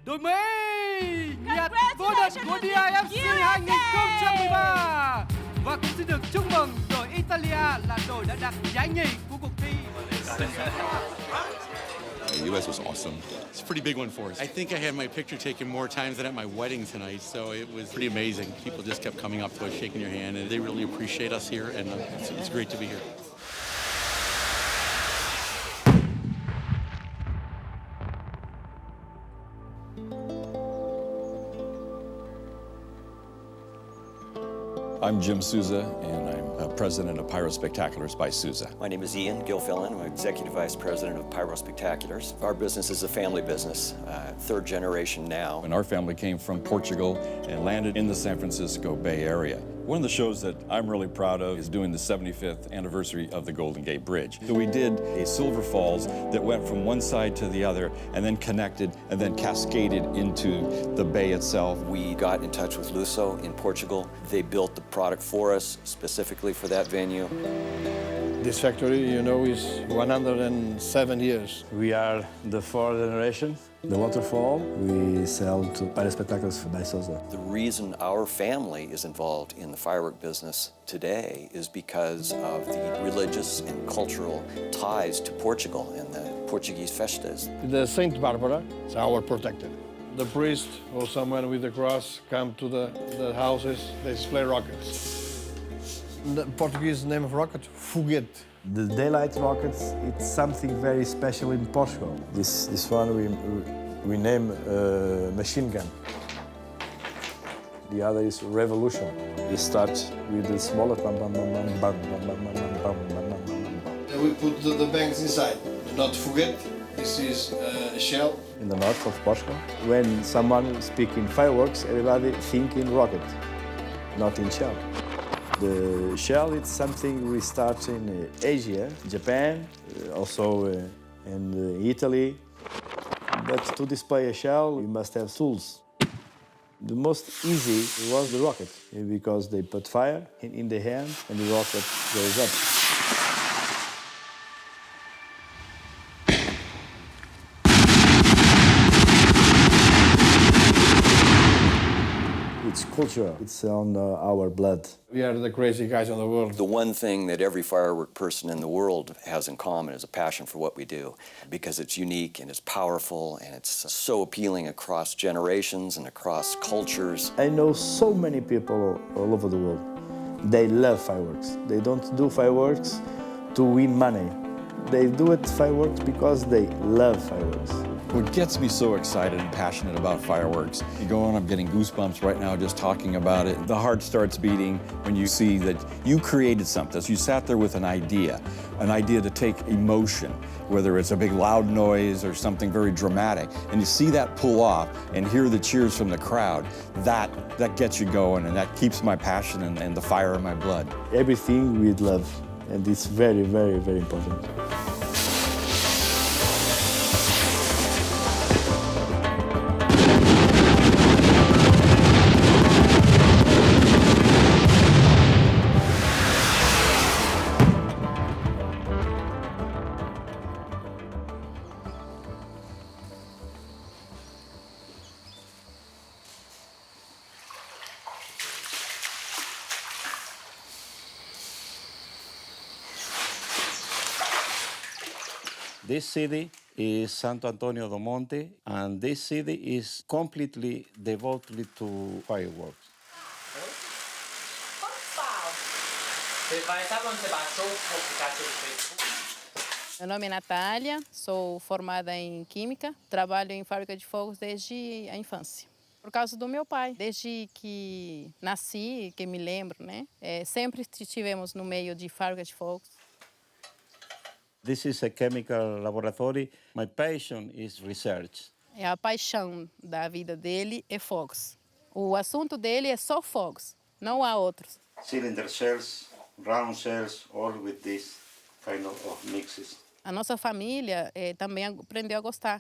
Đội Mỹ nhặt vô địch của DIFC 2013 và cũng xin được chúc mừng đội Italia là đội đã đạt giải nhì của cuộc thi. The US was awesome. It's a pretty big one for us. I think I had my picture taken more times than at my wedding tonight, so it was pretty amazing. People just kept coming up to us, shaking your hand, and they really appreciate us here, and it's great to be here. I'm Jim Souza, and I'm president of Pyro Spectaculars by Souza. My name is Ian Gilfillan. I'm executive vice president of Pyro Spectaculars. Our business is a family business, third generation now. And our family came from Portugal and landed in the San Francisco Bay Area. One of the shows that I'm really proud of is doing the 75th anniversary of the Golden Gate Bridge. So we did a Silver Falls that went from one side to the other and then connected and then cascaded into the bay itself. We got in touch with Luso in Portugal. They built the product for us specifically for that venue. This factory, is 107 years. We are the fourth generation. The waterfall, we sell to Pyro Spectaculars by Souza. The reason our family is involved in the firework business today is because of the religious and cultural ties to Portugal and the Portuguese festas. The Saint Barbara is our protector. The priest or someone with the cross come to the houses, they display rockets. The Portuguese name of rocket, foguete. The daylight rockets, it's something very special in Portugal. This one we name machine gun. The other is revolution. We start with the smaller bam bam bam bam bam bam bam bam bam bam bam. We put the bangs inside, not forget. This is a shell. In the north of Portugal, when someone speaks in fireworks, everybody think in rocket, not in shell. The shell is something we start in Asia, Japan, also in Italy. But to display a shell, you must have tools. The most easy was the rocket, because they put fire in the hand and the rocket goes up. It's culture. It's on our blood. We are the crazy guys in the world. The one thing that every firework person in the world has in common is a passion for what we do, because it's unique and it's powerful and it's so appealing across generations and across cultures. I know so many people all over the world. They love fireworks. They don't do fireworks to win money. They do it fireworks because they love fireworks. What gets me so excited and passionate about fireworks, you go on, I'm getting goosebumps right now just talking about it. The heart starts beating when you see that you created something. So you sat there with an idea to take emotion, whether it's a big loud noise or something very dramatic, and you see that pull off and hear the cheers from the crowd, that gets you going, and that keeps my passion and the fire in my blood. Everything with love, and it's very, very, very important. This city is Santo Antonio do Monte, and this city is completely devoted to fireworks. Meu nome é Natália, sou formada em Química, trabalho em fábrica de fogos desde a infância. Por causa do meu pai, desde que nasci, que me lembro, né? Sempre estivemos no meio de fábrica de fogos. This is a chemical laboratory. My passion is research. A paixão da vida dele é fogos. O assunto dele é só fogos, não há outros. Cylinder shells, round shells, all with this kind of mixes. A nossa família também aprendeu a gostar,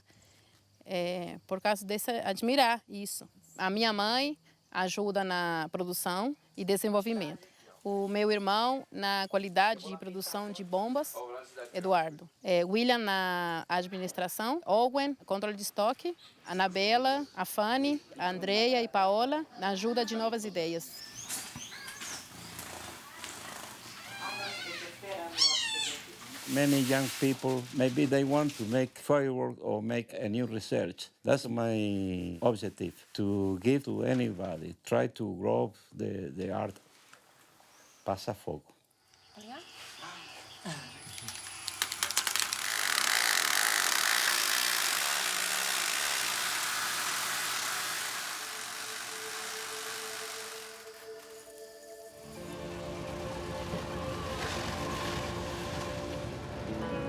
por causa desse admirar isso. A minha mãe ajuda na produção e desenvolvimento. O meu irmão na qualidade de produção de bombas, Eduardo. William na administração, Owen, controle de estoque, a Anabela, a Fanny, a Andrea e Paola na ajuda de novas ideias. Many young people, maybe they want to make fireworks or make a new research. That's my objective, to give to anybody, try to grow the art. Passa fogo.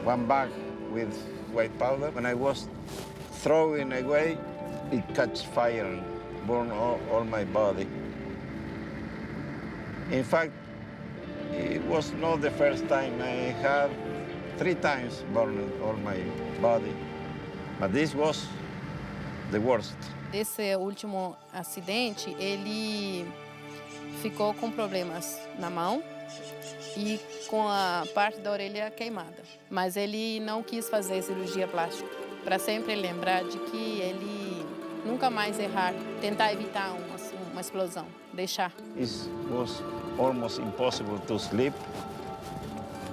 One bag with white powder. When I was throwing away, it catch fire and burn all my body. In fact, it was not the first time. I had 3 times burned all my body, but this was the worst. Esse último acidente, ele ficou com problemas na mão e com a parte da orelha queimada. Mas ele não quis fazer cirurgia plástica, para sempre lembrar de que ele nunca mais errar, tentar evitar uma explosão, deixar. It was almost impossible to sleep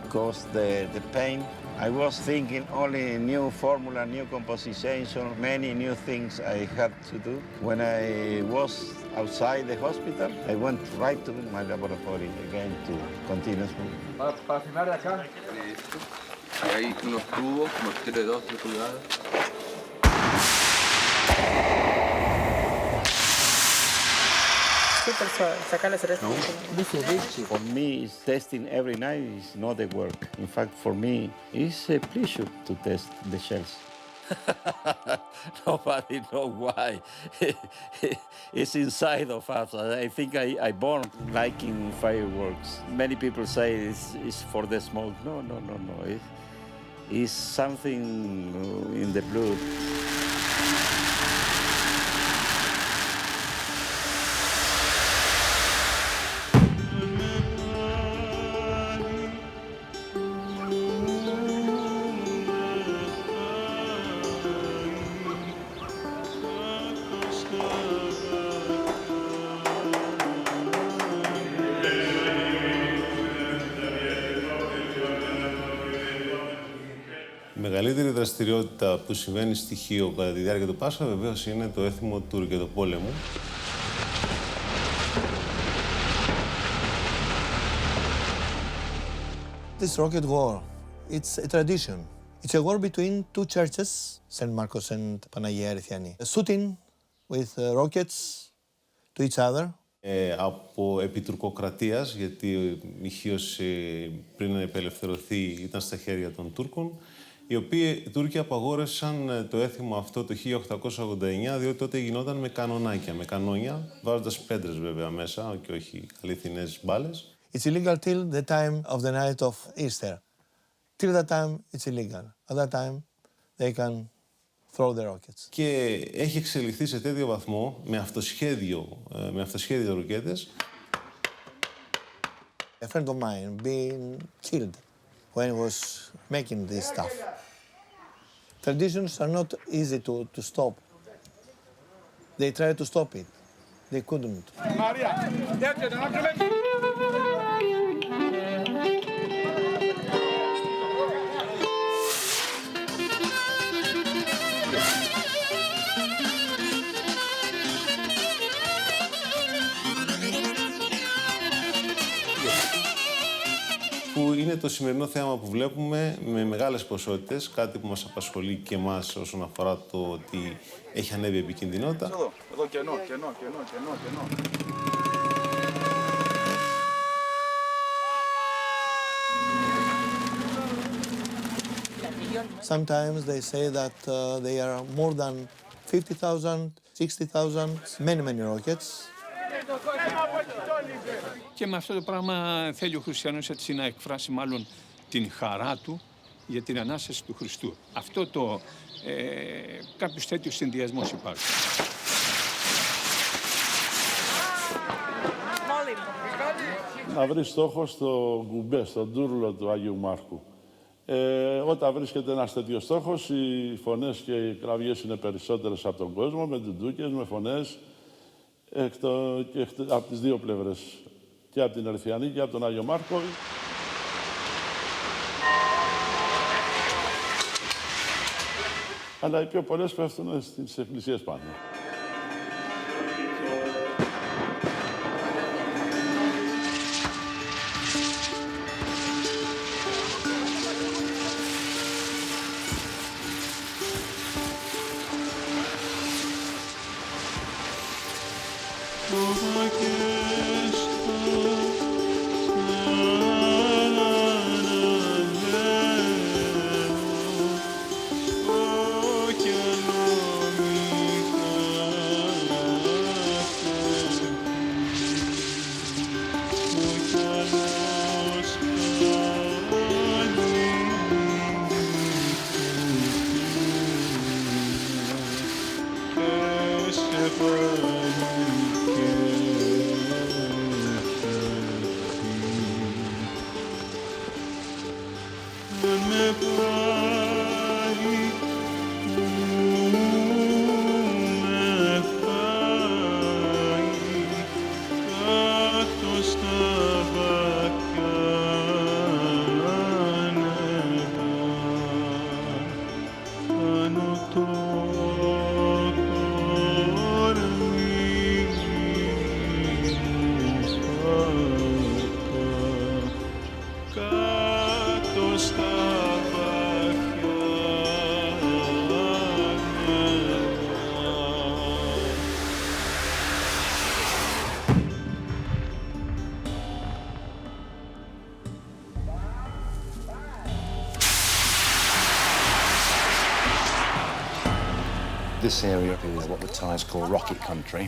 because the pain. I was thinking only new formula, new composition, many new things I had to do. When I was outside the hospital, I went right to my laboratory again to continue. Para filmar de acá. Hay unos tubos, mortero de 12 pulgadas. For me, testing every night is not a work. In fact, for me, it's a pleasure to test the shells. Nobody knows why. It's inside of us. I think I born liking fireworks. Many people say it's for the smoke. No. It's something in the blood. μεγαλύτερη δραστηριότητα που συμβαίνει στη Χίο κατά τη διάρκεια του Πάσχα βεβαίως είναι το έθιμο του ρουκετοπόλεμου. This rocket war, it's a tradition. It's a war between two churches, St. Marcos and Panagia Erythiani, shooting with rockets to each other. Από επιτουρκοκρατίας, γιατί η Χίος πριν να απελευθερωθεί ήταν στα χέρια των Τούρκων, οι Τούρκοι απαγόρευσαν το έθιμο αυτό το 1889, διότι τότε γινόταν με κανονάκια, με κανόνια, βάζοντας πέτρες βέβαια μέσα και όχι αληθινές μπάλες. It's illegal till the time of the night of Easter. Till that time, it's illegal. At that time, they can throw the rockets. Και έχει εξελιχθεί σε τέτοιο βαθμό, με αυτοσχέδιο ρουκέτες. A friend of mine being killed when he was making this stuff. Traditions are not easy to stop. They tried to stop it. They couldn't. Που είναι το σημερινό θέμα που βλέπουμε με μεγάλες ποσότητες, κάτι που μας απασχολεί και εμάς όσον αφορά το ότι έχει ανέβει η επικινδυνότητα. Εδώ κενό. Sometimes they say that they are more than 50,000, 60,000, many rockets. Και με αυτό το πράγμα θέλει ο χριστιανός έτσι να εκφράσει μάλλον την χαρά του για την Ανάσταση του Χριστού. Αυτό το κάποιος τέτοιος συνδυασμός υπάρχει. Να βρει στόχο στο γκουμπέ, στον τούρλο του Αγίου Μάρκου. Όταν βρίσκεται ένας τέτοιος στόχος, οι φωνές και οι κραυγές είναι περισσότερες από τον κόσμο, με ντουντούκες, με φωνές από τις δύο πλευρές. Και από την Ερυθιανή και από τον Άγιο Μάρκο. Αλλά οι πιο πολλές πέφτουν στις εκκλησίες πάνω. This area is what the Thais call rocket country.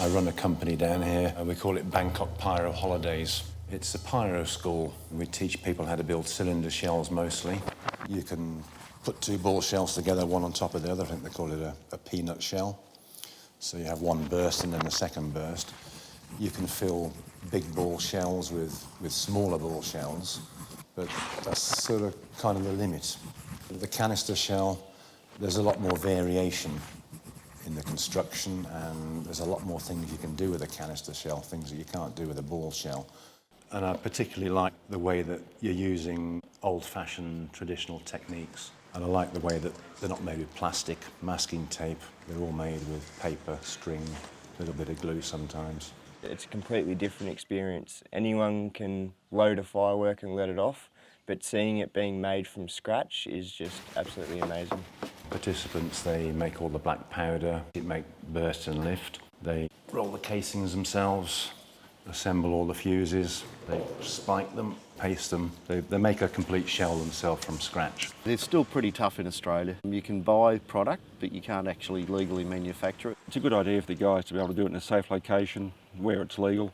I run a company down here and we call it Bangkok Pyro Holidays. It's a pyro school. We teach people how to build cylinder shells mostly. You can put two ball shells together, one on top of the other. I think they call it a peanut shell. So you have one burst and then the second burst. You can fill big ball shells with smaller ball shells, but that's sort of kind of the limit. The canister shell, there's a lot more variation in the construction, and there's a lot more things you can do with a canister shell, things that you can't do with a ball shell. And I particularly like the way that you're using old-fashioned traditional techniques. And I like the way that they're not made with plastic, masking tape. They're all made with paper, string, a little bit of glue sometimes. It's a completely different experience. Anyone can load a firework and let it off, but seeing it being made from scratch is just absolutely amazing. Participants, they make all the black powder, it make burst and lift. They roll the casings themselves, assemble all the fuses, they spike them, paste them. They make a complete shell themselves from scratch. It's still pretty tough in Australia. You can buy product, but you can't actually legally manufacture it. It's a good idea for the guys to be able to do it in a safe location, where it's legal,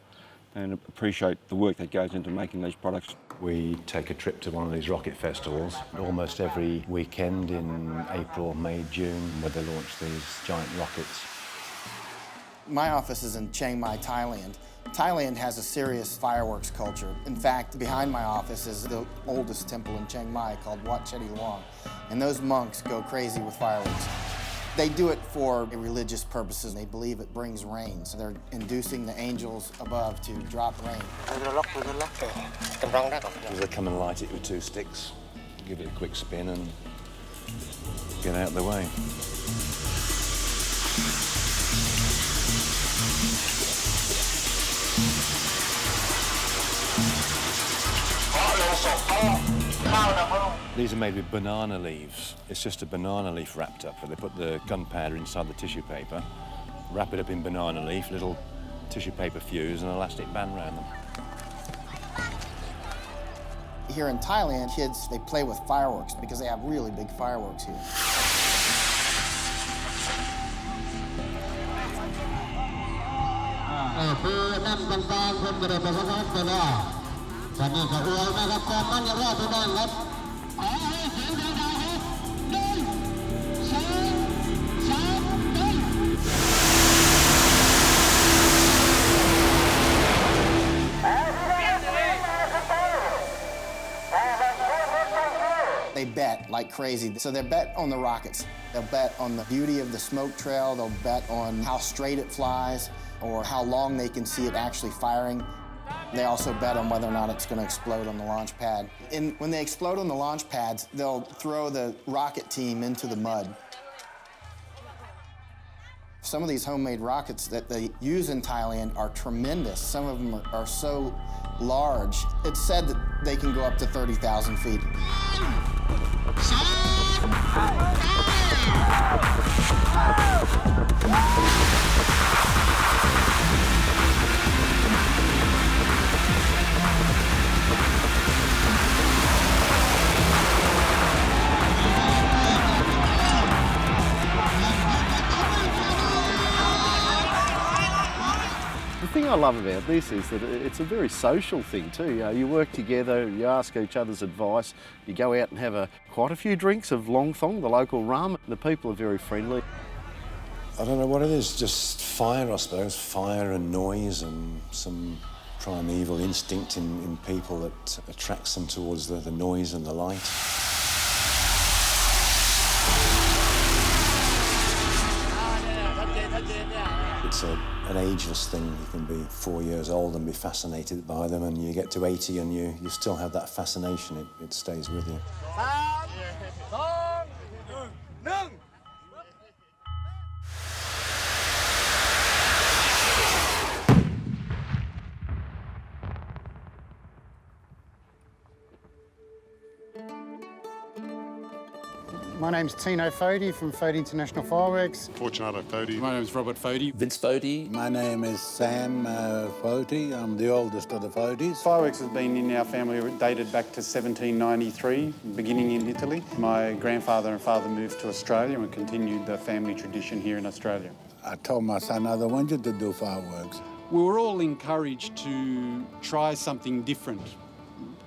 and appreciate the work that goes into making these products. We take a trip to one of these rocket festivals almost every weekend in April, May, June, where they launch these giant rockets. My office is in Chiang Mai, Thailand. Thailand has a serious fireworks culture. In fact, behind my office is the oldest temple in Chiang Mai called Wat Chedi Luang, and those monks go crazy with fireworks. They do it for religious purposes. They believe it brings rain, so they're inducing the angels above to drop rain. They come and light it with 2 sticks, give it a quick spin and get out of the way. These are made with banana leaves. It's just a banana leaf wrapped up. They put the gunpowder inside the tissue paper, wrap it up in banana leaf, little tissue paper fuse and elastic band around them. Here in Thailand, kids, they play with fireworks because they have really big fireworks here. They bet like crazy. So they bet on the rockets. They'll bet on the beauty of the smoke trail. They'll bet on how straight it flies or how long they can see it actually firing. They also bet on whether or not it's going to explode on the launch pad. And when they explode on the launch pads, they'll throw the rocket team into the mud. Some of these homemade rockets that they use in Thailand are tremendous. Some of them are so large. It's said that they can go up to 30,000 feet. The thing I love about this is that it's a very social thing too. You know, you work together, you ask each other's advice, you go out and have quite a few drinks of long thong, the local rum. The people are very friendly. I don't know what it is, just fire, I suppose. Fire and noise and some primeval instinct in people that attracts them towards the noise and the light. It's an ageless thing. You can be 4 years old and be fascinated by them, and you get to 80 and you still have that fascination. It stays with you. My name's Tino Fody from Fody International Fireworks. Fortunato Fody. My name's Robert Fody. Vince Fody. My name is Sam Fody. I'm the oldest of the Fodys. Fireworks has been in our family dated back to 1793, beginning in Italy. My grandfather and father moved to Australia and continued the family tradition here in Australia. I told my son I don't want you to do fireworks. We were all encouraged to try something different.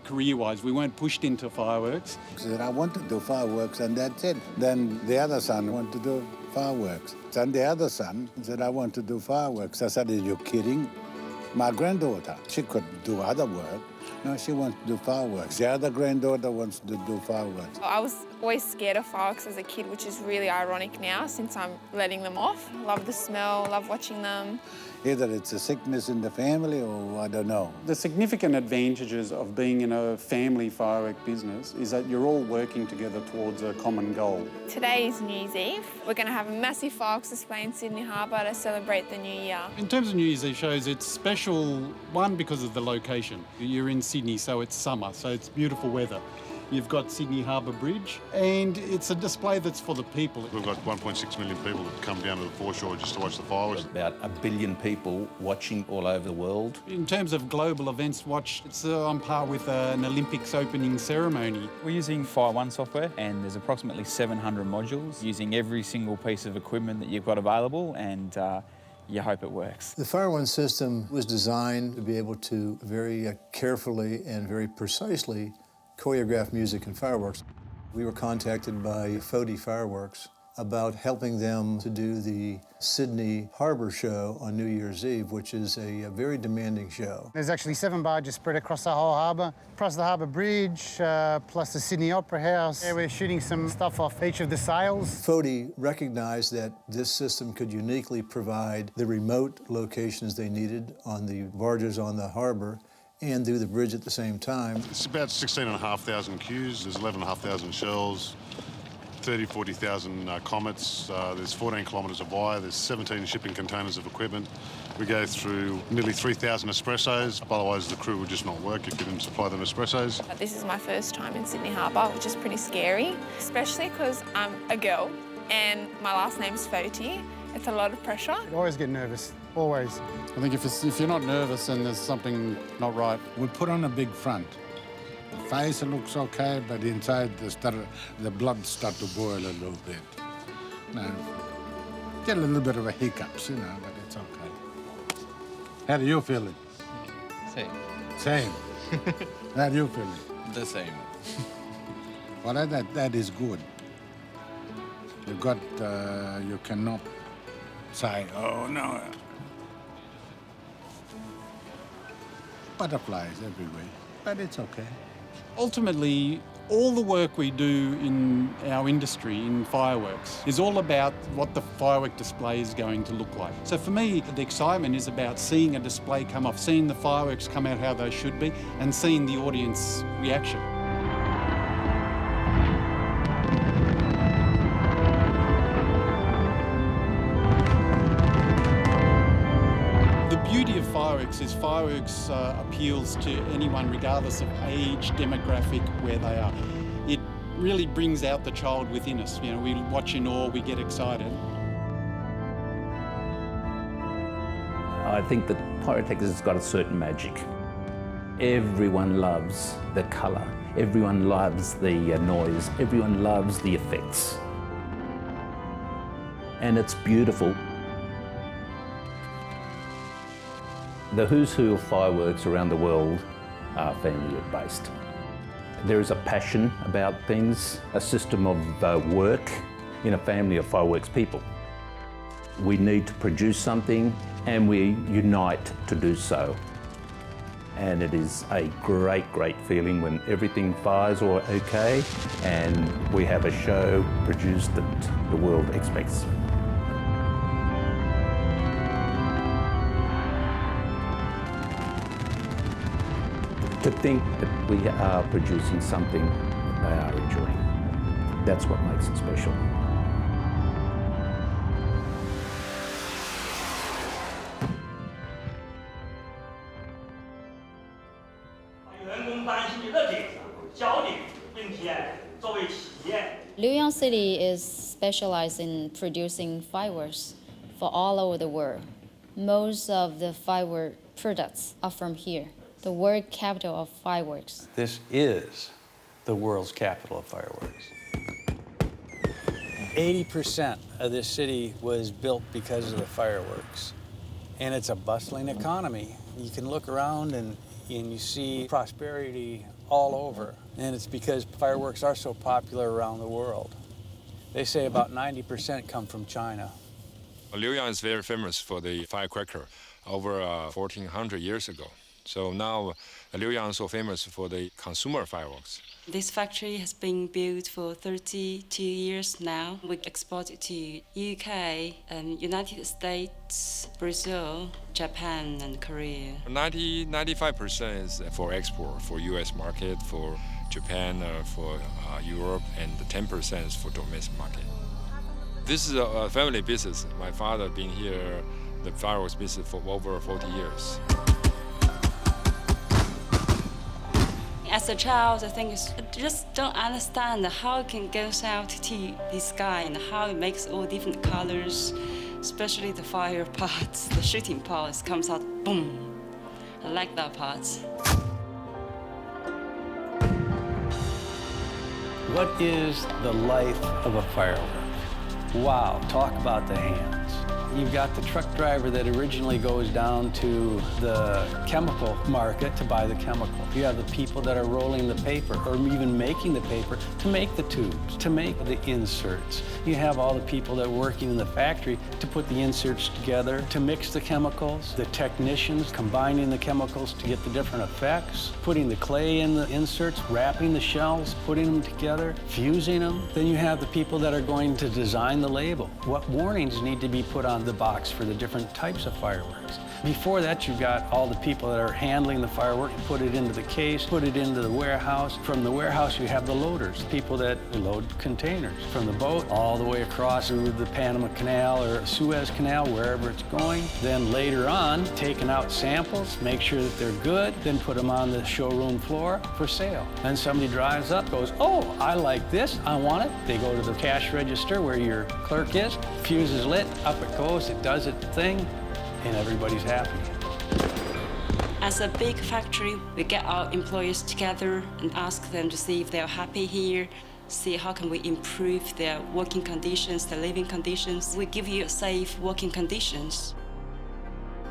Career-wise, we weren't pushed into fireworks. I said, I want to do fireworks, and that's it. Then the other son wanted to do fireworks. And the other son said, I want to do fireworks. I said, are you kidding? My granddaughter, she could do other work, No, she wants to do fireworks. The other granddaughter wants to do fireworks. I was always scared of fireworks as a kid, which is really ironic now since I'm letting them off. Love the smell, love watching them. Either it's a sickness in the family or I don't know. The significant advantages of being in a family firework business is that you're all working together towards a common goal. Today is New Year's Eve. We're going to have a massive fireworks display in Sydney Harbour to celebrate the new year. In terms of New Year's Eve shows, it's special, one, because of the location. You're in Sydney, so it's summer, so it's beautiful weather. You've got Sydney Harbour Bridge, and it's a display that's for the people. We've got 1.6 million people that come down to the foreshore just to watch the fireworks. About 1 billion people watching all over the world. In terms of global events watched, it's on par with an Olympics opening ceremony. We're using Fire One software, and there's approximately 700 modules using every single piece of equipment that you've got available, and you hope it works. The Fire One system was designed to be able to very carefully and very precisely choreograph music and fireworks. We were contacted by Foti Fireworks about helping them to do the Sydney Harbour show on New Year's Eve, which is a very demanding show. There's actually 7 barges spread across the whole harbour, plus the harbour bridge, plus the Sydney Opera House. Yeah, we're shooting some stuff off each of the sails. Foti recognized that this system could uniquely provide the remote locations they needed on the barges on the harbour and do the bridge at the same time. It's about 16,500 cues, there's 11,500 shells, 40,000 comets, there's 14 kilometres of wire, there's 17 shipping containers of equipment. We go through nearly 3,000 espressos, otherwise the crew would just not work if you didn't supply them espressos. This is my first time in Sydney Harbour, which is pretty scary, especially because I'm a girl and my last name's Foti. It's a lot of pressure. I always get nervous, always. I think if you're not nervous, then there's something not right. We put on a big front. The face looks okay, but inside the blood starts to boil a little bit. Now, get a little bit of a hiccups, you know, but it's okay. How do you feel it? Same. Same. How do you feel it? The same. Well, that is good. You cannot say, oh no. Butterflies everywhere, but it's okay. Ultimately, all the work we do in our industry, in fireworks, is all about what the firework display is going to look like. So for me, the excitement is about seeing a display come off, seeing the fireworks come out how they should be, and seeing the audience reaction. Fireworks appeals to anyone regardless of age, demographic, where they are. It really brings out the child within us. You know, we watch in awe, we get excited. I think that pyrotechnics has got a certain magic. Everyone loves the colour, everyone loves the noise, everyone loves the effects. And it's beautiful. The who's who of fireworks around the world are family-based. There is a passion about things, a system of work in a family of fireworks people. We need to produce something and we unite to do so. And it is a great, great feeling when everything fires all okay and we have a show produced that the world expects. To think that we are producing something they are enjoying. That's what makes it special. Luoyang City is specialized in producing fireworks for all over the world. Most of the firework products are from here. The world capital of fireworks. This is the world's capital of fireworks. 80% of this city was built because of the fireworks. And it's a bustling economy. You can look around and you see prosperity all over. And it's because fireworks are so popular around the world. They say about 90% come from China. Luoyang is very famous for the firecracker over 1,400 years ago. So now Liuyang is so famous for the consumer fireworks. This factory has been built for 32 years now. We export it to UK, United States, Brazil, Japan, and Korea. 95% is for export, for US market, for Japan, for Europe, and 10% is for domestic market. This is a family business. My father been here, the fireworks business, for over 40 years. As a child, I think I just don't understand how it can go out to the sky and how it makes all different colors, especially the fire parts, the shooting parts comes out boom. I like that part. What is the life of a firework? Wow, talk about the hands. You've got the truck driver that originally goes down to the chemical market to buy the chemical. You have the people that are rolling the paper or even making the paper to make the tubes, to make the inserts. You have all the people that are working in the factory to put the inserts together, to mix the chemicals, the technicians combining the chemicals to get the different effects, putting the clay in the inserts, wrapping the shells, putting them together, fusing them. Then you have the people that are going to design the label. What warnings need to be put on the box for the different types of fireworks. Before that, you've got all the people that are handling the firework, put it into the case, put it into the warehouse. From the warehouse, you have the loaders, people that load containers from the boat all the way across through the Panama Canal or Suez Canal, wherever it's going. Then later on, taking out samples, make sure that they're good, then put them on the showroom floor for sale. Then somebody drives up, goes, oh, I like this, I want it. They go to the cash register where your clerk is, fuse is lit, up it goes, it does its thing, and everybody's happy. As a big factory, we get our employees together and ask them to see if they're happy here, see how can we improve their working conditions, their living conditions. We give you safe working conditions.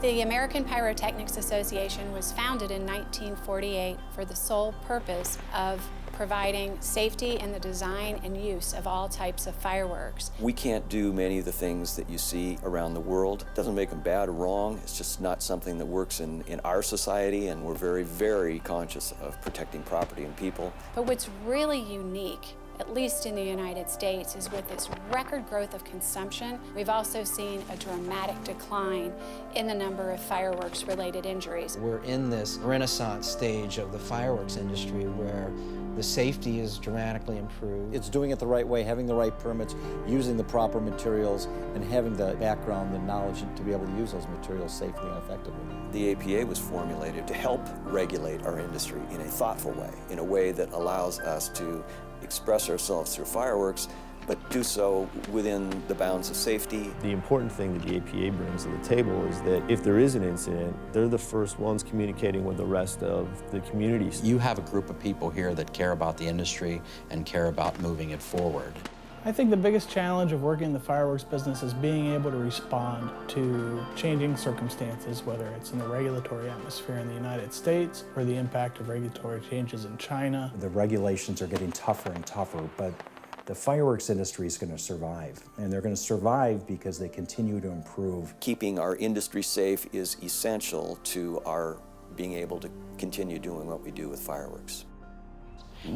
The American Pyrotechnics Association was founded in 1948 for the sole purpose of providing safety in the design and use of all types of fireworks. We can't do many of the things that you see around the world. It doesn't make them bad or wrong. It's just not something that works in our society, and we're very, very conscious of protecting property and people. But what's really unique, at least in the United States, is with this record growth of consumption, we've also seen a dramatic decline in the number of fireworks-related injuries. We're in this renaissance stage of the fireworks industry where the safety is dramatically improved. It's doing it the right way, having the right permits, using the proper materials, and having the background, the knowledge to be able to use those materials safely and effectively. The APA was formulated to help regulate our industry in a thoughtful way, in a way that allows us to express ourselves through fireworks, but do so within the bounds of safety. The important thing that the APA brings to the table is that if there is an incident, they're the first ones communicating with the rest of the communities. You have a group of people here that care about the industry and care about moving it forward. I think the biggest challenge of working in the fireworks business is being able to respond to changing circumstances, whether it's in the regulatory atmosphere in the United States or the impact of regulatory changes in China. The regulations are getting tougher and tougher, but the fireworks industry is going to survive, and they're going to survive because they continue to improve. Keeping our industry safe is essential to our being able to continue doing what we do with fireworks.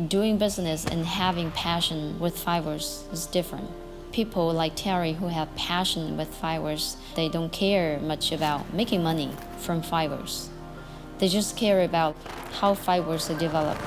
Doing business and having passion with fireworks is different. People like Terry who have passion with fireworks, they don't care much about making money from fireworks. They just care about how fireworks are developed.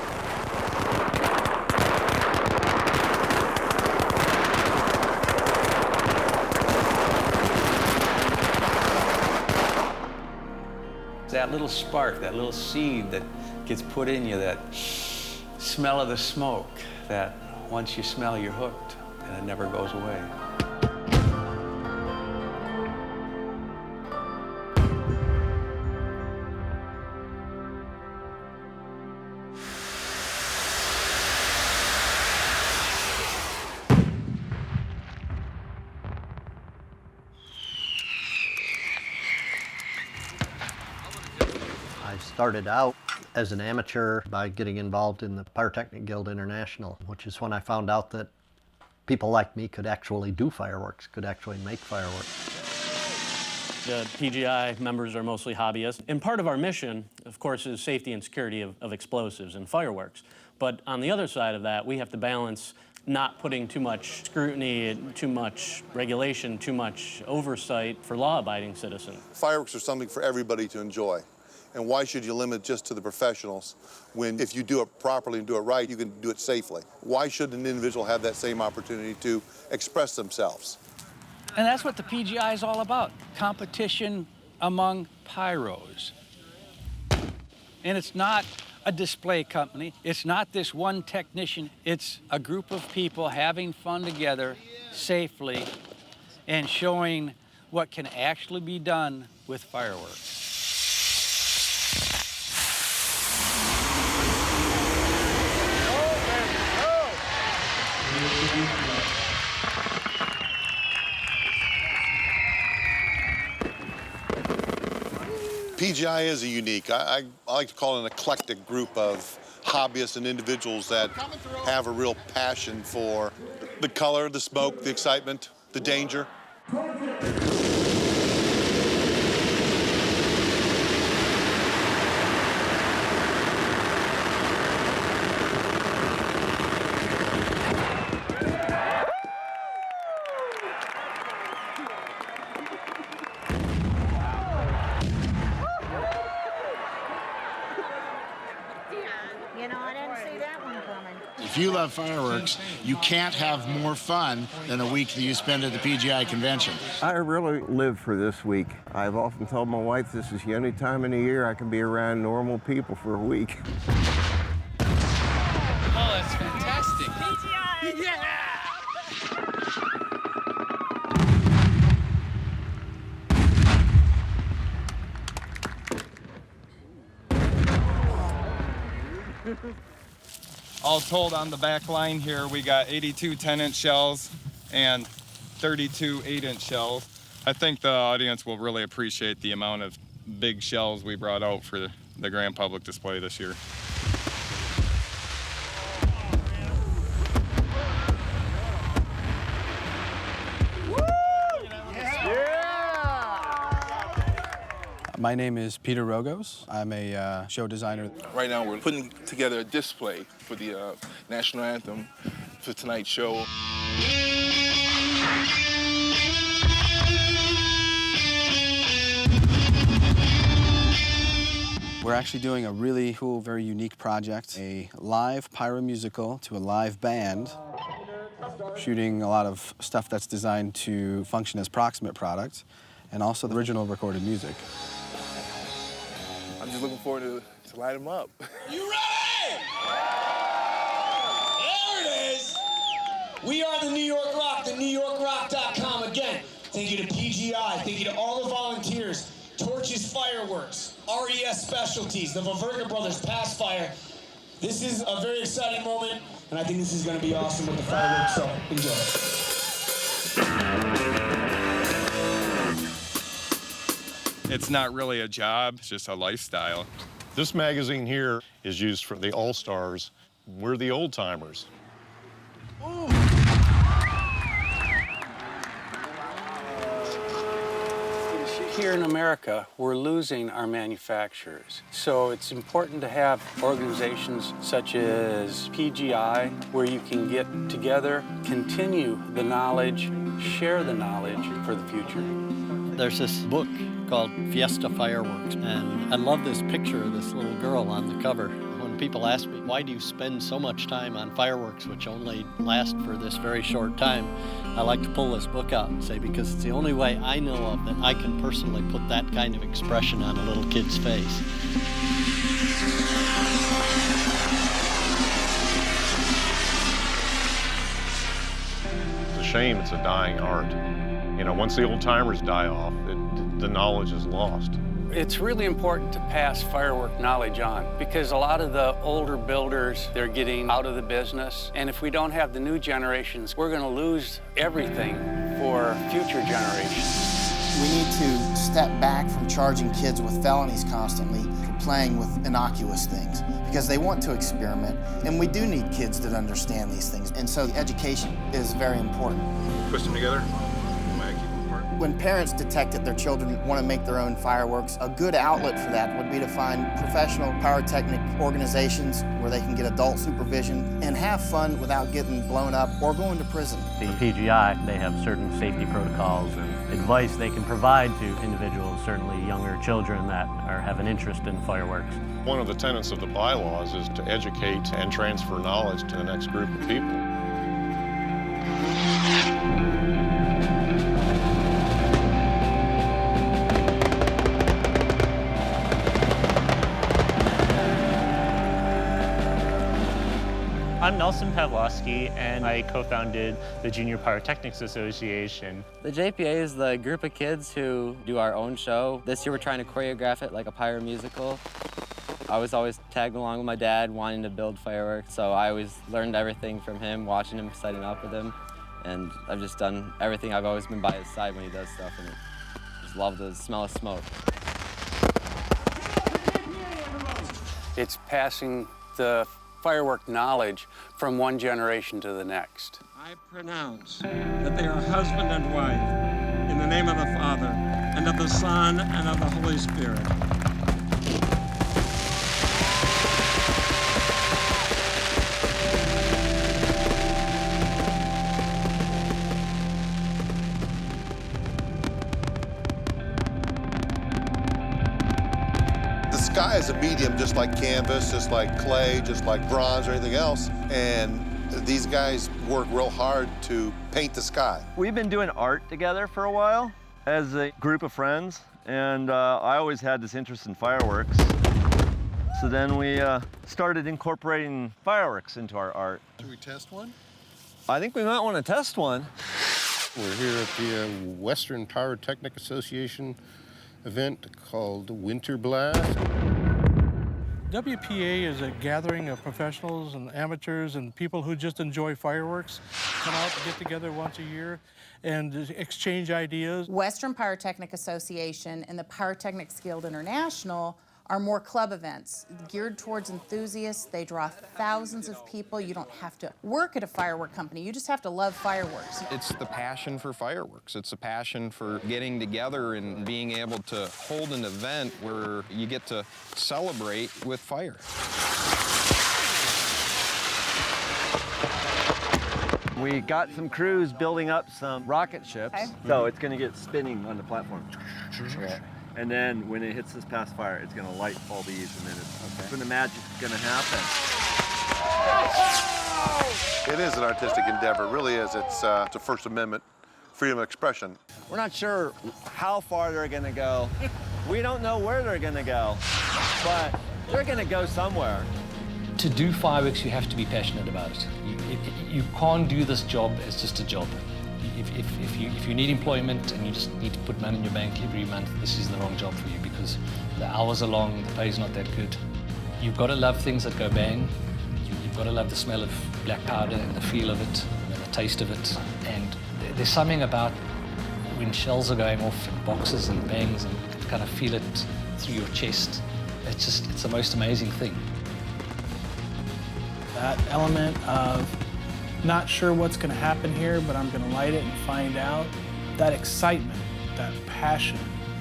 That little spark, that little seed that gets put in you, that smell of the smoke, that once you smell, you're hooked, and it never goes away. I started out as an amateur by getting involved in the Pyrotechnic Guild International, which is when I found out that people like me could actually do fireworks, could actually make fireworks. The PGI members are mostly hobbyists. And part of our mission, of course, is safety and security of explosives and fireworks. But on the other side of that, we have to balance not putting too much scrutiny, too much regulation, too much oversight for law-abiding citizens. Fireworks are something for everybody to enjoy. And why should you limit just to the professionals when if you do it properly and do it right, you can do it safely? Why should an individual have that same opportunity to express themselves? And that's what the PGI is all about, competition among pyros. And it's not a display company. It's not this one technician. It's a group of people having fun together safely and showing what can actually be done with fireworks. PGI is a unique, I like to call it an eclectic group of hobbyists and individuals that have a real passion for the color, the smoke, the excitement, the danger. If you love fireworks, you can't have more fun than the week that you spend at the PGI convention. I really live for this week. I've often told my wife this is the only time in the year I can be around normal people for a week. Oh, that's fantastic. PGI! Yeah! All told, on the back line here, we got 82 10-inch shells and 32 8-inch shells. I think the audience will really appreciate the amount of big shells we brought out for the grand public display this year. My name is Peter Rogos. I'm a show designer. Right now we're putting together a display for the national anthem for tonight's show. We're actually doing a really cool, very unique project, a live pyro musical to a live band, shooting a lot of stuff that's designed to function as proximate product, and also the original recorded music. I'm just looking forward to light them up. You ready? There it is. We are the New York Rock, the NewYorkRock.com. Again, thank you to PGI, thank you to all the volunteers, Torches Fireworks, RES Specialties, the Vaverka Brothers, Passfire. This is a very exciting moment, and I think this is going to be awesome with the fireworks, so enjoy. It's not really a job, it's just a lifestyle. This magazine here is used for the all-stars. We're the old-timers. Here in America, we're losing our manufacturers. So it's important to have organizations such as PGI, where you can get together, continue the knowledge, share the knowledge for the future. There's this book called Fiesta Fireworks, and I love this picture of this little girl on the cover. When people ask me, why do you spend so much time on fireworks, which only last for this very short time, I like to pull this book out and say, because it's the only way I know of that I can personally put that kind of expression on a little kid's face. It's a shame it's a dying art. You know, once the old-timers die off, the knowledge is lost. It's really important to pass firework knowledge on because a lot of the older builders, they're getting out of the business. And if we don't have the new generations, we're going to lose everything for future generations. We need to step back from charging kids with felonies constantly for playing with innocuous things because they want to experiment. And we do need kids that understand these things. And so education is very important. Push them together. You might keep them apart. When parents detect that their children want to make their own fireworks, a good outlet for that would be to find professional pyrotechnic organizations where they can get adult supervision and have fun without getting blown up or going to prison. The PGI, they have certain safety protocols and advice they can provide to individuals, certainly younger children that have an interest in fireworks. One of the tenets of the bylaws is to educate and transfer knowledge to the next group of people. I'm Nelson Pavlovsky, and I co-founded the Junior Pyrotechnics Association. The JPA is the group of kids who do our own show. This year we're trying to choreograph it like a pyro musical. I was always tagged along with my dad wanting to build fireworks, so I always learned everything from him, watching him, setting up with him. And I've just done everything. I've always been by his side when he does stuff, and just love the smell of smoke. It's passing the firework knowledge from one generation to the next. I pronounce that they are husband and wife in the name of the Father, and of the Son, and of the Holy Spirit. The sky is a medium just like canvas, just like clay, just like bronze or anything else. And these guys work real hard to paint the sky. We've been doing art together for a while as a group of friends, and I always had this interest in fireworks. So then we started incorporating fireworks into our art. Should we test one? I think we might want to test one. We're here at the Western Pyrotechnic Association event called Winter Blast. WPA is a gathering of professionals and amateurs and people who just enjoy fireworks, come out and get together once a year and exchange ideas. Western Pyrotechnic Association and the Pyrotechnics Guild International are more club events geared towards enthusiasts. They draw thousands of people. You don't have to work at a firework company. You just have to love fireworks. It's the passion for fireworks. It's a passion for getting together and being able to hold an event where you get to celebrate with fire. We got some crews building up some rocket ships, so it's going to get spinning on the platform. And then when it hits this Passfire, it's going to light all these, and then it's when the magic's going to happen. It is an artistic endeavor, it really is. It's a First Amendment freedom of expression. We're not sure how far they're going to go. We don't know where they're going to go, but they're going to go somewhere. To do fireworks, you have to be passionate about it. You can't do this job as just a job. If you need employment and you just need to put money in your bank every month, this is the wrong job for you because the hours are long, the pay's not that good. You've got to love things that go bang. You've got to love the smell of black powder and the feel of it and the taste of it. And there's something about when shells are going off in boxes and bangs and you can kind of feel it through your chest. It's the most amazing thing. That element of not sure what's going to happen here, but I'm going to light it and find out. That excitement, that passion,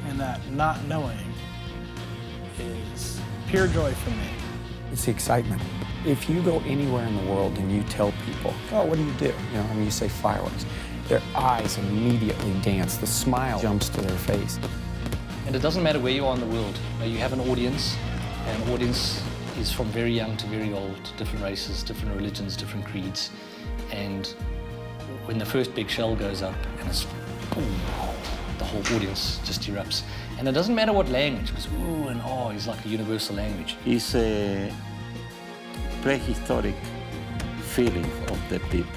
and that not knowing is pure joy for me. It's the excitement. If you go anywhere in the world and you tell people, oh, what do? You know, and you say fireworks, their eyes immediately dance. The smile jumps to their face. And it doesn't matter where you are in the world. You have an audience, and the audience is from very young to very old, different races, different religions, different creeds. And when the first big shell goes up and it's boom, the whole audience just erupts. And it doesn't matter what language, because ooh and oh is like a universal language. It's a prehistoric feeling of the people.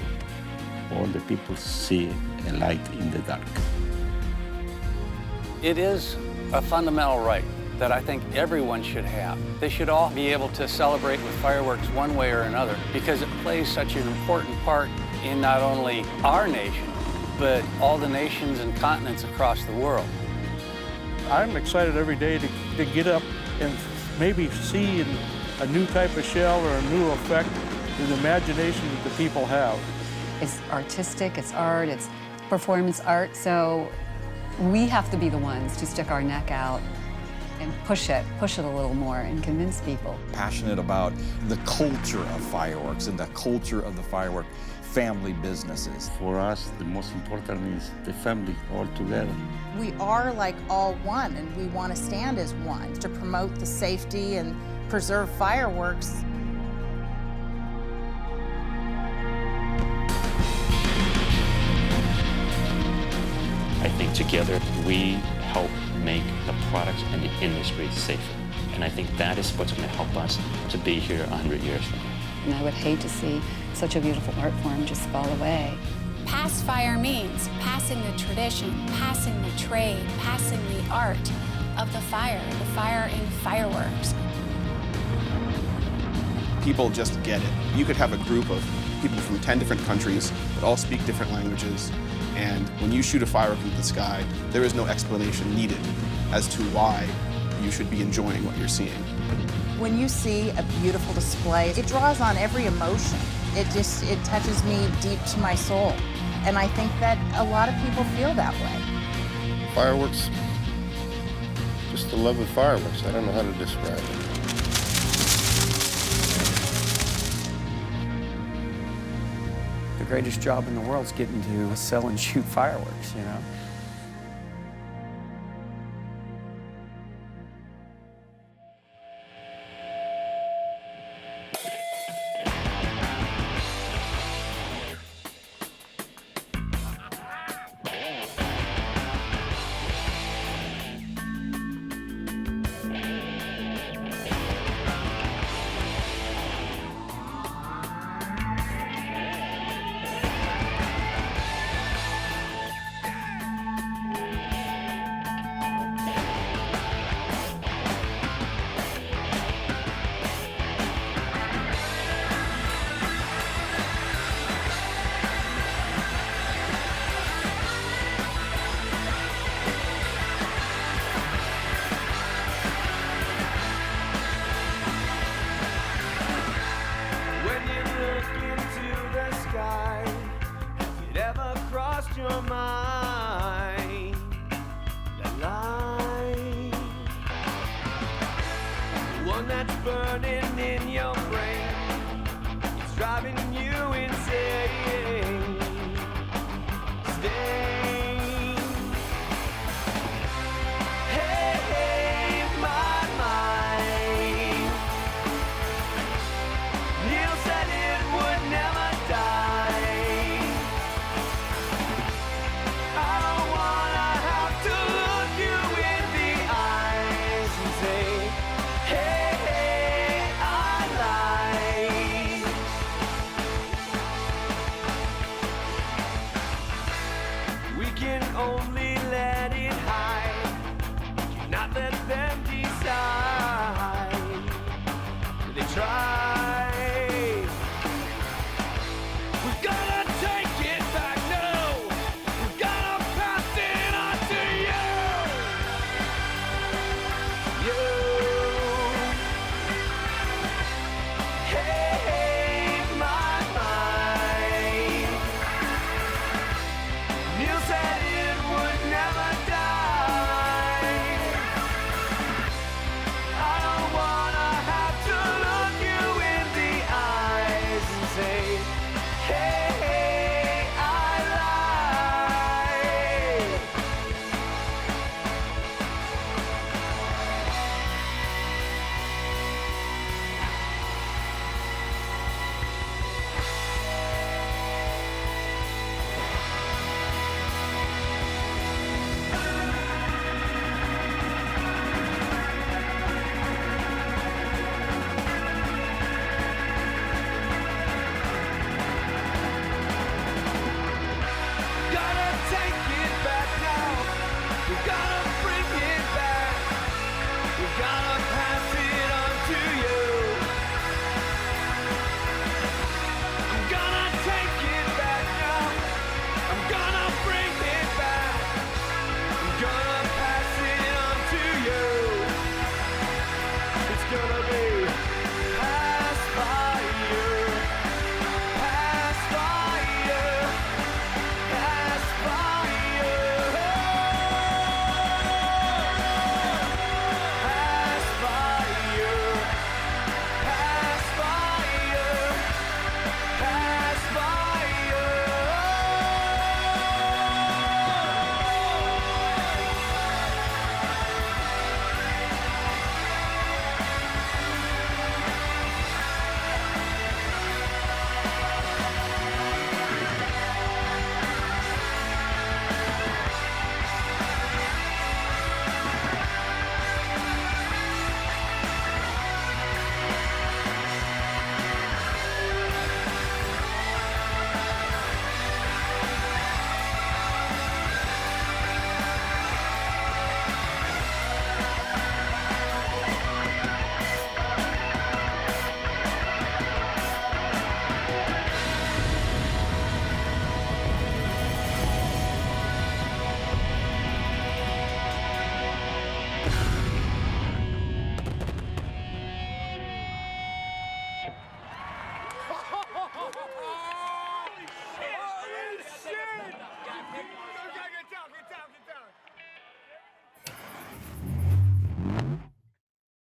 All the people see a light in the dark. It is a fundamental right that I think everyone should have. They should all be able to celebrate with fireworks one way or another because it plays such an important part in not only our nation, but all the nations and continents across the world. I'm excited every day to get up and maybe see a new type of shell or a new effect in the imagination that the people have. It's artistic, it's art, it's performance art, so We have to be the ones to stick our neck out and push it a little more and convince people. Passionate about the culture of fireworks and the culture of the firework family businesses. For us, the most important is the family all together. We are like all one, and we want to stand as one to promote the safety and preserve fireworks. I think together we help make the products and the industry safer. And I think that is what's going to help us to be here 100 years from now. And I would hate to see such a beautiful art form just fall away. Passfire means passing the tradition, passing the trade, passing the art of the fire in fireworks. People just get it. You could have a group of people from 10 different countries that all speak different languages, and when you shoot a firework into the sky, there is no explanation needed as to why you should be enjoying what you're seeing. When you see a beautiful display, it draws on every emotion. It touches me deep to my soul. And I think that a lot of people feel that way. Fireworks, just the love of fireworks. I don't know how to describe it. The greatest job in the world is getting to sell and shoot fireworks, you know? Your mind, the line, the one that's burning in your brain, it's driving you insane.